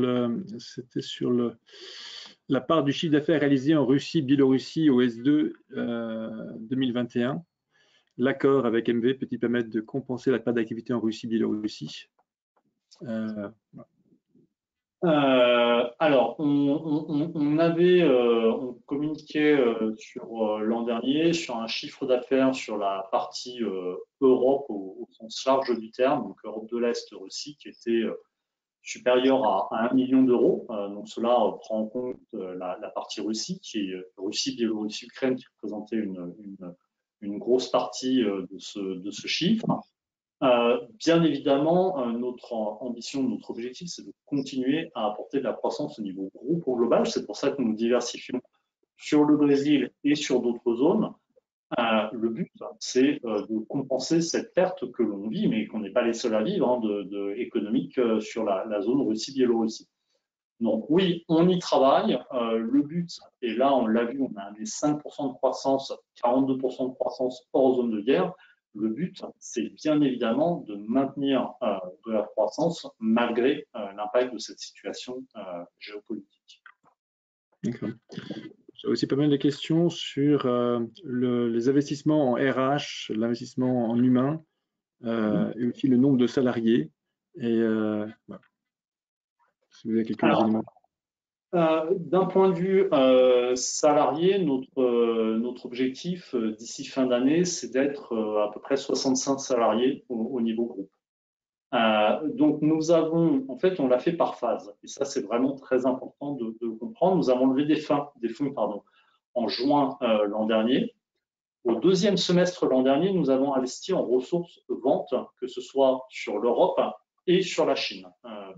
la part du chiffre d'affaires réalisé en Russie, Biélorussie au S2 2021. L'accord avec MV peut-il permettre de compenser la perte d'activité en Russie, Biélorussie? Alors, on communiquait sur l'an dernier sur un chiffre d'affaires sur la partie Europe au sens large du terme, donc Europe de l'Est, Russie, qui était supérieur à 1 million d'euros. Donc, cela prend en compte la partie Russie, qui est Russie, Biélorussie, Ukraine, qui représentait une grosse partie de ce chiffre. Bien évidemment, notre ambition, notre objectif, c'est de continuer à apporter de la croissance au niveau groupe au global. C'est pour ça que nous diversifions sur le Brésil et sur d'autres zones. Le but, c'est de compenser cette perte que l'on vit, mais qu'on n'est pas les seuls à vivre, économique sur la zone Russie-Biélorussie. Donc oui, on y travaille. Le but, et là on l'a vu, on a des 5% de croissance, 42% de croissance hors zone de guerre. Le but, c'est bien évidemment de maintenir de la croissance malgré l'impact de cette situation géopolitique. D'accord. J'ai aussi pas mal de questions sur les investissements en RH, l'investissement en humain et aussi le nombre de salariés. Et voilà. Si vous avez quelques éléments. D'un point de vue salarié, notre objectif d'ici fin d'année, c'est d'être à peu près 65 salariés au niveau groupe. Donc nous avons, en fait, on l'a fait par phase, et ça c'est vraiment très important de comprendre. Nous avons levé des fonds en juin l'an dernier. Au deuxième semestre l'an dernier, nous avons investi en ressources ventes, que ce soit sur l'Europe et sur la Chine.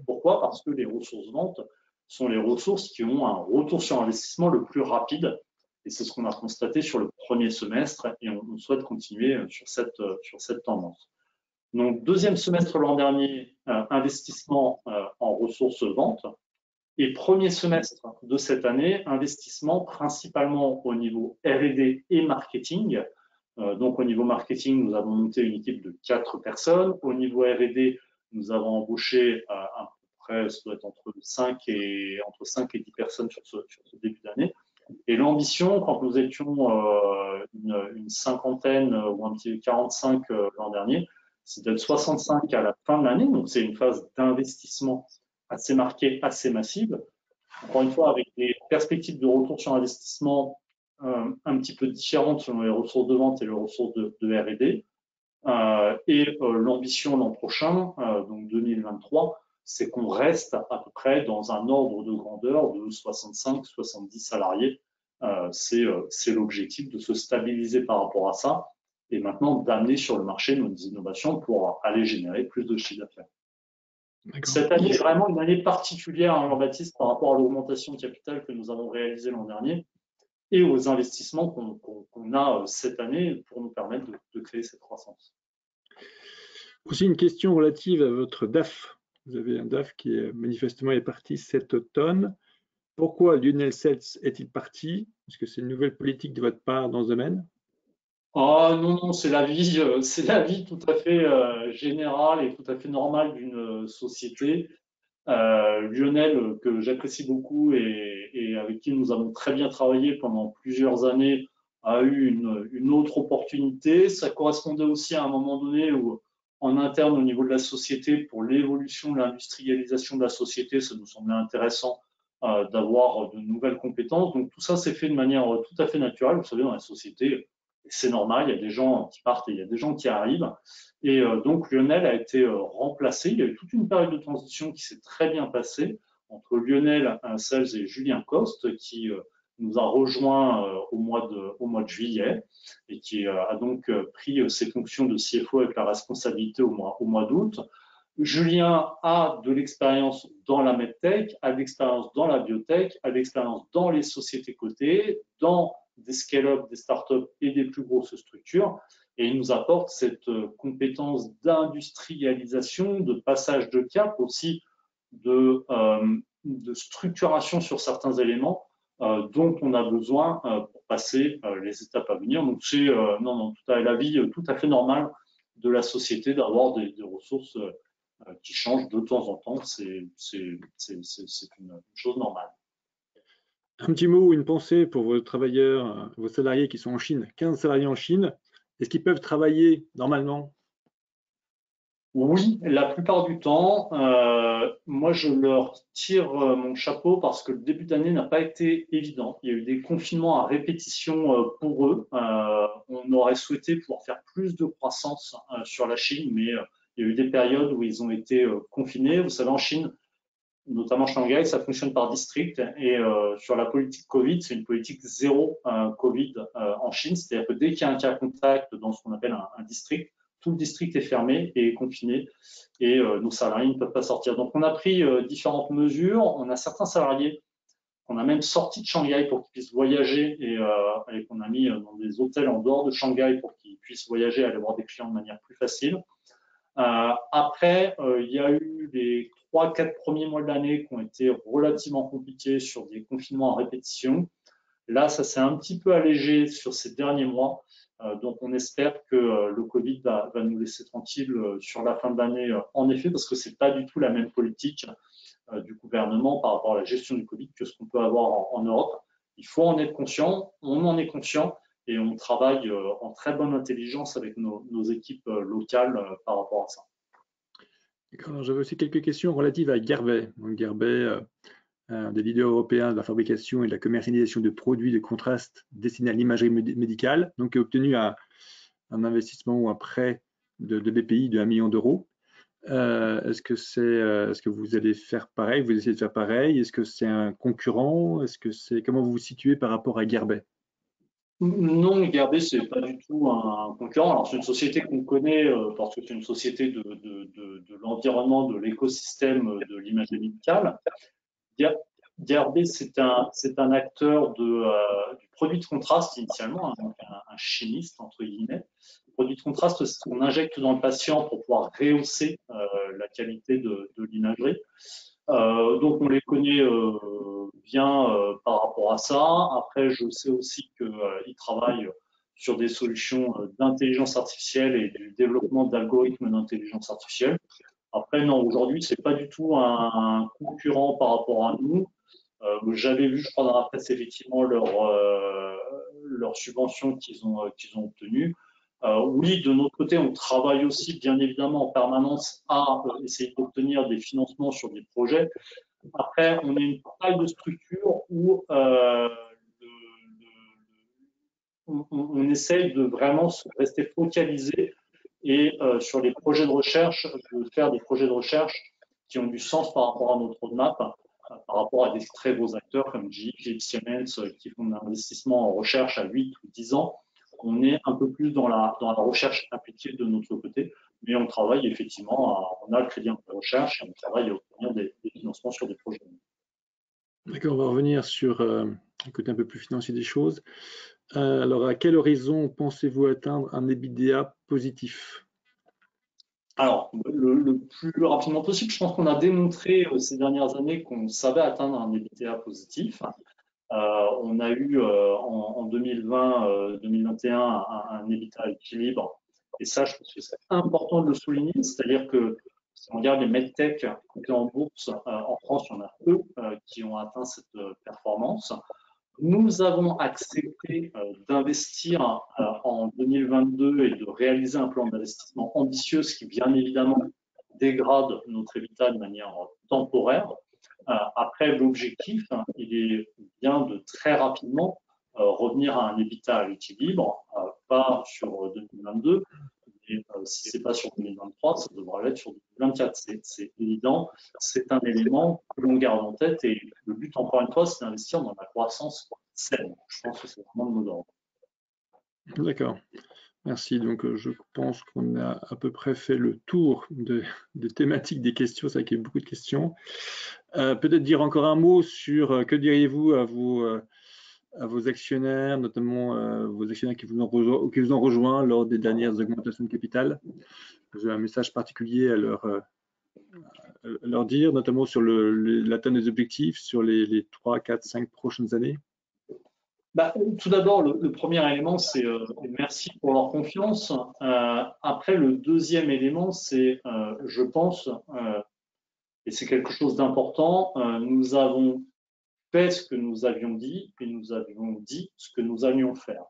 Pourquoi? Parce que les ressources ventes sont les ressources qui ont un retour sur investissement le plus rapide. Et c'est ce qu'on a constaté sur le premier semestre et on souhaite continuer sur cette tendance. Donc, deuxième semestre l'an dernier, investissement en ressources ventes. Et premier semestre de cette année, investissement principalement au niveau R&D et marketing. Donc, au niveau marketing, nous avons monté une équipe de 4 personnes. Au niveau R&D, nous avons embauché à peu près, ça doit être entre 5 et 10 personnes sur ce début d'année. Et l'ambition, quand nous étions une cinquantaine ou un petit 45 l'an dernier, c'est d'être 65 à la fin de l'année. Donc, c'est une phase d'investissement assez marquée, assez massive. Encore une fois, avec des perspectives de retour sur investissement un petit peu différentes selon les ressources de vente et les ressources de R&D. L'ambition l'an prochain, donc 2023, c'est qu'on reste à peu près dans un ordre de grandeur de 65-70 salariés. C'est l'objectif de se stabiliser par rapport à ça et maintenant d'amener sur le marché nos innovations pour aller générer plus de chiffre d'affaires. Cette année est vraiment une année particulière, hein, Jean-Baptiste, par rapport à l'augmentation de capital que nous avons réalisée l'an dernier et aux investissements qu'on a cette année pour nous permettre de créer cette croissance. Aussi une question relative à votre DAF. Vous avez un DAF qui manifestement est parti cet automne. Pourquoi Lionel Seltz est-il parti? Est-ce que c'est une nouvelle politique de votre part dans ce domaine? Ah non, c'est la vie tout à fait générale et tout à fait normale d'une société. Lionel, que j'apprécie beaucoup et avec qui nous avons très bien travaillé pendant plusieurs années, a eu une autre opportunité. Ça correspondait aussi à un moment donné où, en interne au niveau de la société, pour l'évolution de l'industrialisation de la société, ça nous semblait intéressant d'avoir de nouvelles compétences. Donc tout ça s'est fait de manière tout à fait naturelle. Vous savez, dans la société, c'est normal, il y a des gens qui partent et il y a des gens qui arrivent. Et donc Lionel a été remplacé. Il y a eu toute une période de transition qui s'est très bien passée entre Lionel Seltz et Julien Coste, qui nous a rejoints au mois de juillet et qui a donc pris ses fonctions de CFO avec la responsabilité au mois d'août. Julien a de l'expérience dans la medtech, a de l'expérience dans la biotech, a de l'expérience dans les sociétés cotées, dans des scale-up, des startups et des plus grosses structures. Et il nous apporte cette compétence d'industrialisation, de passage de cap, aussi de structuration sur certains éléments dont on a besoin pour passer les étapes à venir. Donc c'est la vie tout à fait normale de la société d'avoir des ressources qui changent de temps en temps. C'est une chose normale. Un petit mot ou une pensée pour vos travailleurs, vos salariés qui sont en Chine, 15 salariés en Chine. Est-ce qu'ils peuvent travailler normalement? Oui, la plupart du temps. Moi, je leur tire mon chapeau parce que le début d'année n'a pas été évident. Il y a eu des confinements à répétition pour eux. On aurait souhaité pouvoir faire plus de croissance sur la Chine, mais il y a eu des périodes où ils ont été confinés. Vous savez, en Chine, notamment Shanghai, ça fonctionne par district. Et sur la politique Covid, c'est une politique zéro Covid en Chine. C'est-à-dire que dès qu'il y a un cas contact dans ce qu'on appelle un district, tout le district est fermé et confiné et nos salariés ne peuvent pas sortir. Donc, on a pris différentes mesures. On a certains salariés qu'on a même sortis de Shanghai pour qu'ils puissent voyager et qu'on a mis dans des hôtels en dehors de Shanghai pour qu'ils puissent voyager et aller voir des clients de manière plus facile. Après, il y a eu les 3-4 premiers mois de l'année qui ont été relativement compliqués sur des confinements à répétition. Là, ça s'est un petit peu allégé sur ces derniers mois. Donc, on espère que le Covid va nous laisser tranquilles sur la fin de l'année, en effet, parce que c'est pas du tout la même politique du gouvernement par rapport à la gestion du Covid que ce qu'on peut avoir en Europe. Il faut en être conscient, on en est conscient et on travaille en très bonne intelligence avec nos équipes locales par rapport à ça. J'avais aussi quelques questions relatives à Guerbet. Donc, Guerbet, un des leaders européens de la fabrication et de la commercialisation de produits de contraste destinés à l'imagerie médicale, donc qui a obtenu un investissement ou un prêt de BPI de 1 million d'euros. Est-ce que vous allez faire pareil? Vous essayez de faire pareil? Est-ce que c'est un concurrent? Comment vous vous situez par rapport à Guerbet? Non, IRB, ce n'est pas du tout un concurrent. Alors, c'est une société qu'on connaît parce que c'est une société de l'environnement, de l'écosystème de l'imagerie médicale. IRB, c'est un acteur du produit de contraste initialement, hein, donc un chimiste, entre guillemets. Le produit de contraste, c'est ce qu'on injecte dans le patient pour pouvoir rehausser la qualité de l'imagerie. Donc on les connaît bien par rapport à ça. Après, je sais aussi qu'ils travaillent sur des solutions d'intelligence artificielle et du développement d'algorithmes d'intelligence artificielle. Après, non, aujourd'hui, c'est pas du tout un concurrent par rapport à nous. J'avais vu, je crois, dans la presse, effectivement, leur subvention qu'ils ont obtenue. Oui, de notre côté, on travaille aussi, bien évidemment, en permanence à essayer d'obtenir des financements sur des projets. Après, on est une taille de structure où on essaye de vraiment rester focalisé et sur les projets de recherche, de faire des projets de recherche qui ont du sens par rapport à notre roadmap, par rapport à des très gros acteurs comme GE, Philips, Siemens, qui font un investissement en recherche à 8 ou 10 ans. On est un peu plus dans la recherche appliquée de notre côté, mais on travaille effectivement, on a le crédit de recherche et on travaille à obtenir des financements sur des projets. D'accord, on va revenir sur le côté un peu plus financier des choses. Alors, à quel horizon pensez-vous atteindre un EBITDA positif? Alors, le plus rapidement possible, je pense qu'on a démontré ces dernières années qu'on savait atteindre un EBITDA positif. On a eu en 2020-2021 un EBITDA équilibre. Et ça, je pense que c'est important de le souligner. C'est-à-dire que si on regarde les medtech cotés en bourse en France, il y en a peu qui ont atteint cette performance. Nous avons accepté d'investir en 2022 et de réaliser un plan d'investissement ambitieux, ce qui bien évidemment dégrade notre EBITDA de manière temporaire. Après, l'objectif, il est bien de très rapidement revenir à un EBITDA à l'équilibre, pas sur 2022, mais si ce n'est pas sur 2023, ça devra l'être sur 2024. C'est évident, c'est un élément que l'on garde en tête et le but, encore une fois, c'est d'investir dans la croissance saine. Je pense que c'est vraiment le mot d'ordre. D'accord, merci. Donc, je pense qu'on a à peu près fait le tour des thématiques des questions. C'est vrai qu'il y a beaucoup de questions. Peut-être dire encore un mot sur que diriez-vous à vos actionnaires, notamment vos actionnaires qui vous ont rejoint lors des dernières augmentations de capital. Vous avez un message particulier à leur dire, notamment sur l'atteinte des objectifs sur les 3, 4, 5 prochaines années? Tout d'abord, le premier élément, c'est merci pour leur confiance. Après, le deuxième élément, c'est, je pense, et c'est quelque chose d'important, nous avons fait ce que nous avions dit et nous avions dit ce que nous allions faire.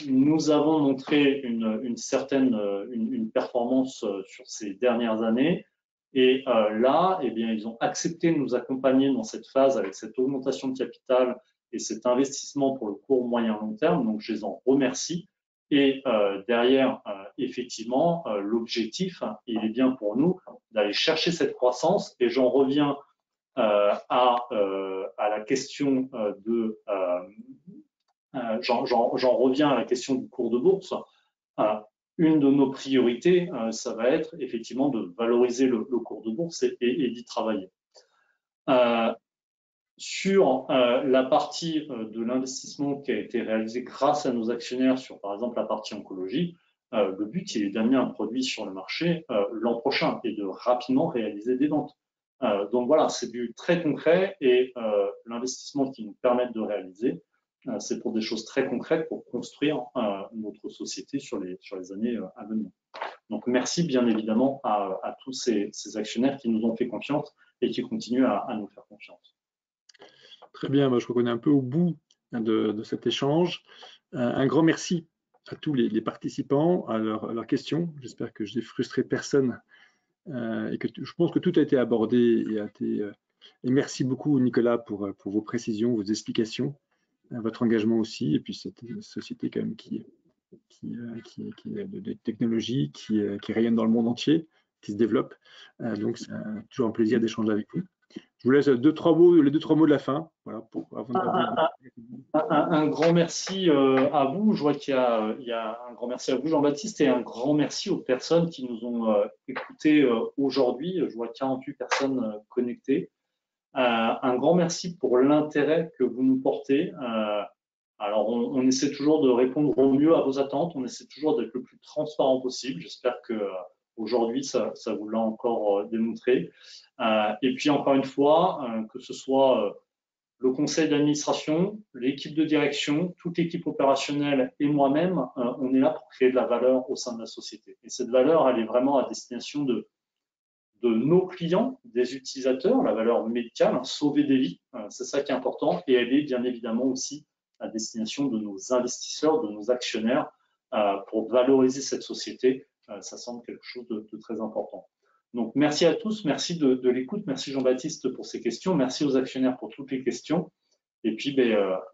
Nous avons montré une certaine une performance sur ces dernières années et là, eh bien, ils ont accepté de nous accompagner dans cette phase avec cette augmentation de capital et cet investissement pour le court, moyen, long terme. Donc, je les en remercie. Et derrière, effectivement, l'objectif, il est bien pour nous d'aller chercher cette croissance. Et j'en reviens à la question j'en reviens à la question du cours de bourse. Une de nos priorités, ça va être effectivement de valoriser le cours de bourse et d'y travailler. Sur la partie de l'investissement qui a été réalisé grâce à nos actionnaires sur, par exemple, la partie oncologie, le but, il est d'amener un produit sur le marché l'an prochain et de rapidement réaliser des ventes. Donc voilà, c'est du très concret et l'investissement qui nous permet de réaliser, c'est pour des choses très concrètes pour construire notre société sur les années à venir. Donc merci bien évidemment à tous ces actionnaires qui nous ont fait confiance et qui continuent à nous faire confiance. Très bien, je crois qu'on est un peu au bout de cet échange. Un grand merci à tous les participants, à leurs questions. J'espère que je n'ai frustré personne et que je pense que tout a été abordé et merci beaucoup Nicolas pour vos précisions, vos explications, votre engagement aussi, et puis cette société quand même qui est de technologie, qui rayonne dans le monde entier, qui se développe. Donc c'est toujours un plaisir d'échanger avec vous. Je vous laisse les deux, trois mots de la fin. Voilà, un grand merci à vous. Je vois qu'il y a un grand merci à vous, Jean-Baptiste, et un grand merci aux personnes qui nous ont écoutés aujourd'hui. Je vois 48 personnes connectées. Un grand merci pour l'intérêt que vous nous portez. Alors, on essaie toujours de répondre au mieux à vos attentes. On essaie toujours d'être le plus transparent possible. J'espère que aujourd'hui, ça vous l'a encore démontré. Et puis, encore une fois, que ce soit le conseil d'administration, l'équipe de direction, toute l'équipe opérationnelle et moi-même, on est là pour créer de la valeur au sein de la société. Et cette valeur, elle est vraiment à destination de nos clients, des utilisateurs, la valeur médicale, sauver des vies, c'est ça qui est important. Et elle est bien évidemment aussi à destination de nos investisseurs, de nos actionnaires, pour valoriser cette société. Ça semble quelque chose de très important. Donc, merci à tous, merci de l'écoute, merci Jean-Baptiste pour ces questions, merci aux actionnaires pour toutes les questions. Et puis,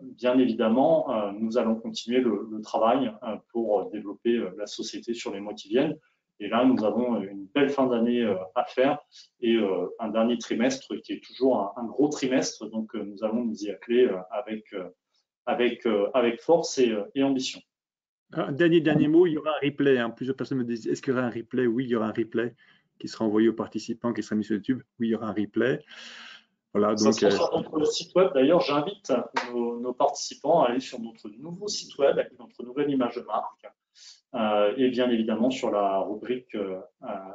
bien évidemment, nous allons continuer le travail pour développer la société sur les mois qui viennent. Et là, nous avons une belle fin d'année à faire et un dernier trimestre qui est toujours un gros trimestre. Donc, nous allons nous y atteler avec force et ambition. Un dernier mot, il y aura un replay. Hein. Plusieurs personnes me disent, est-ce qu'il y aura un replay? Oui, il y aura un replay qui sera envoyé aux participants, qui sera mis sur YouTube. Oui, il y aura un replay. Voilà, ça sera sur notre site web. D'ailleurs, j'invite nos participants à aller sur notre nouveau site web avec notre nouvelle image de marque. Et bien évidemment, sur la rubrique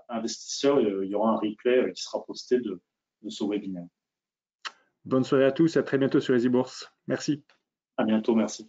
investisseurs, il y aura un replay qui sera posté de ce webinaire. Bonne soirée à tous, à très bientôt sur les e-bourses. Merci. À bientôt, merci.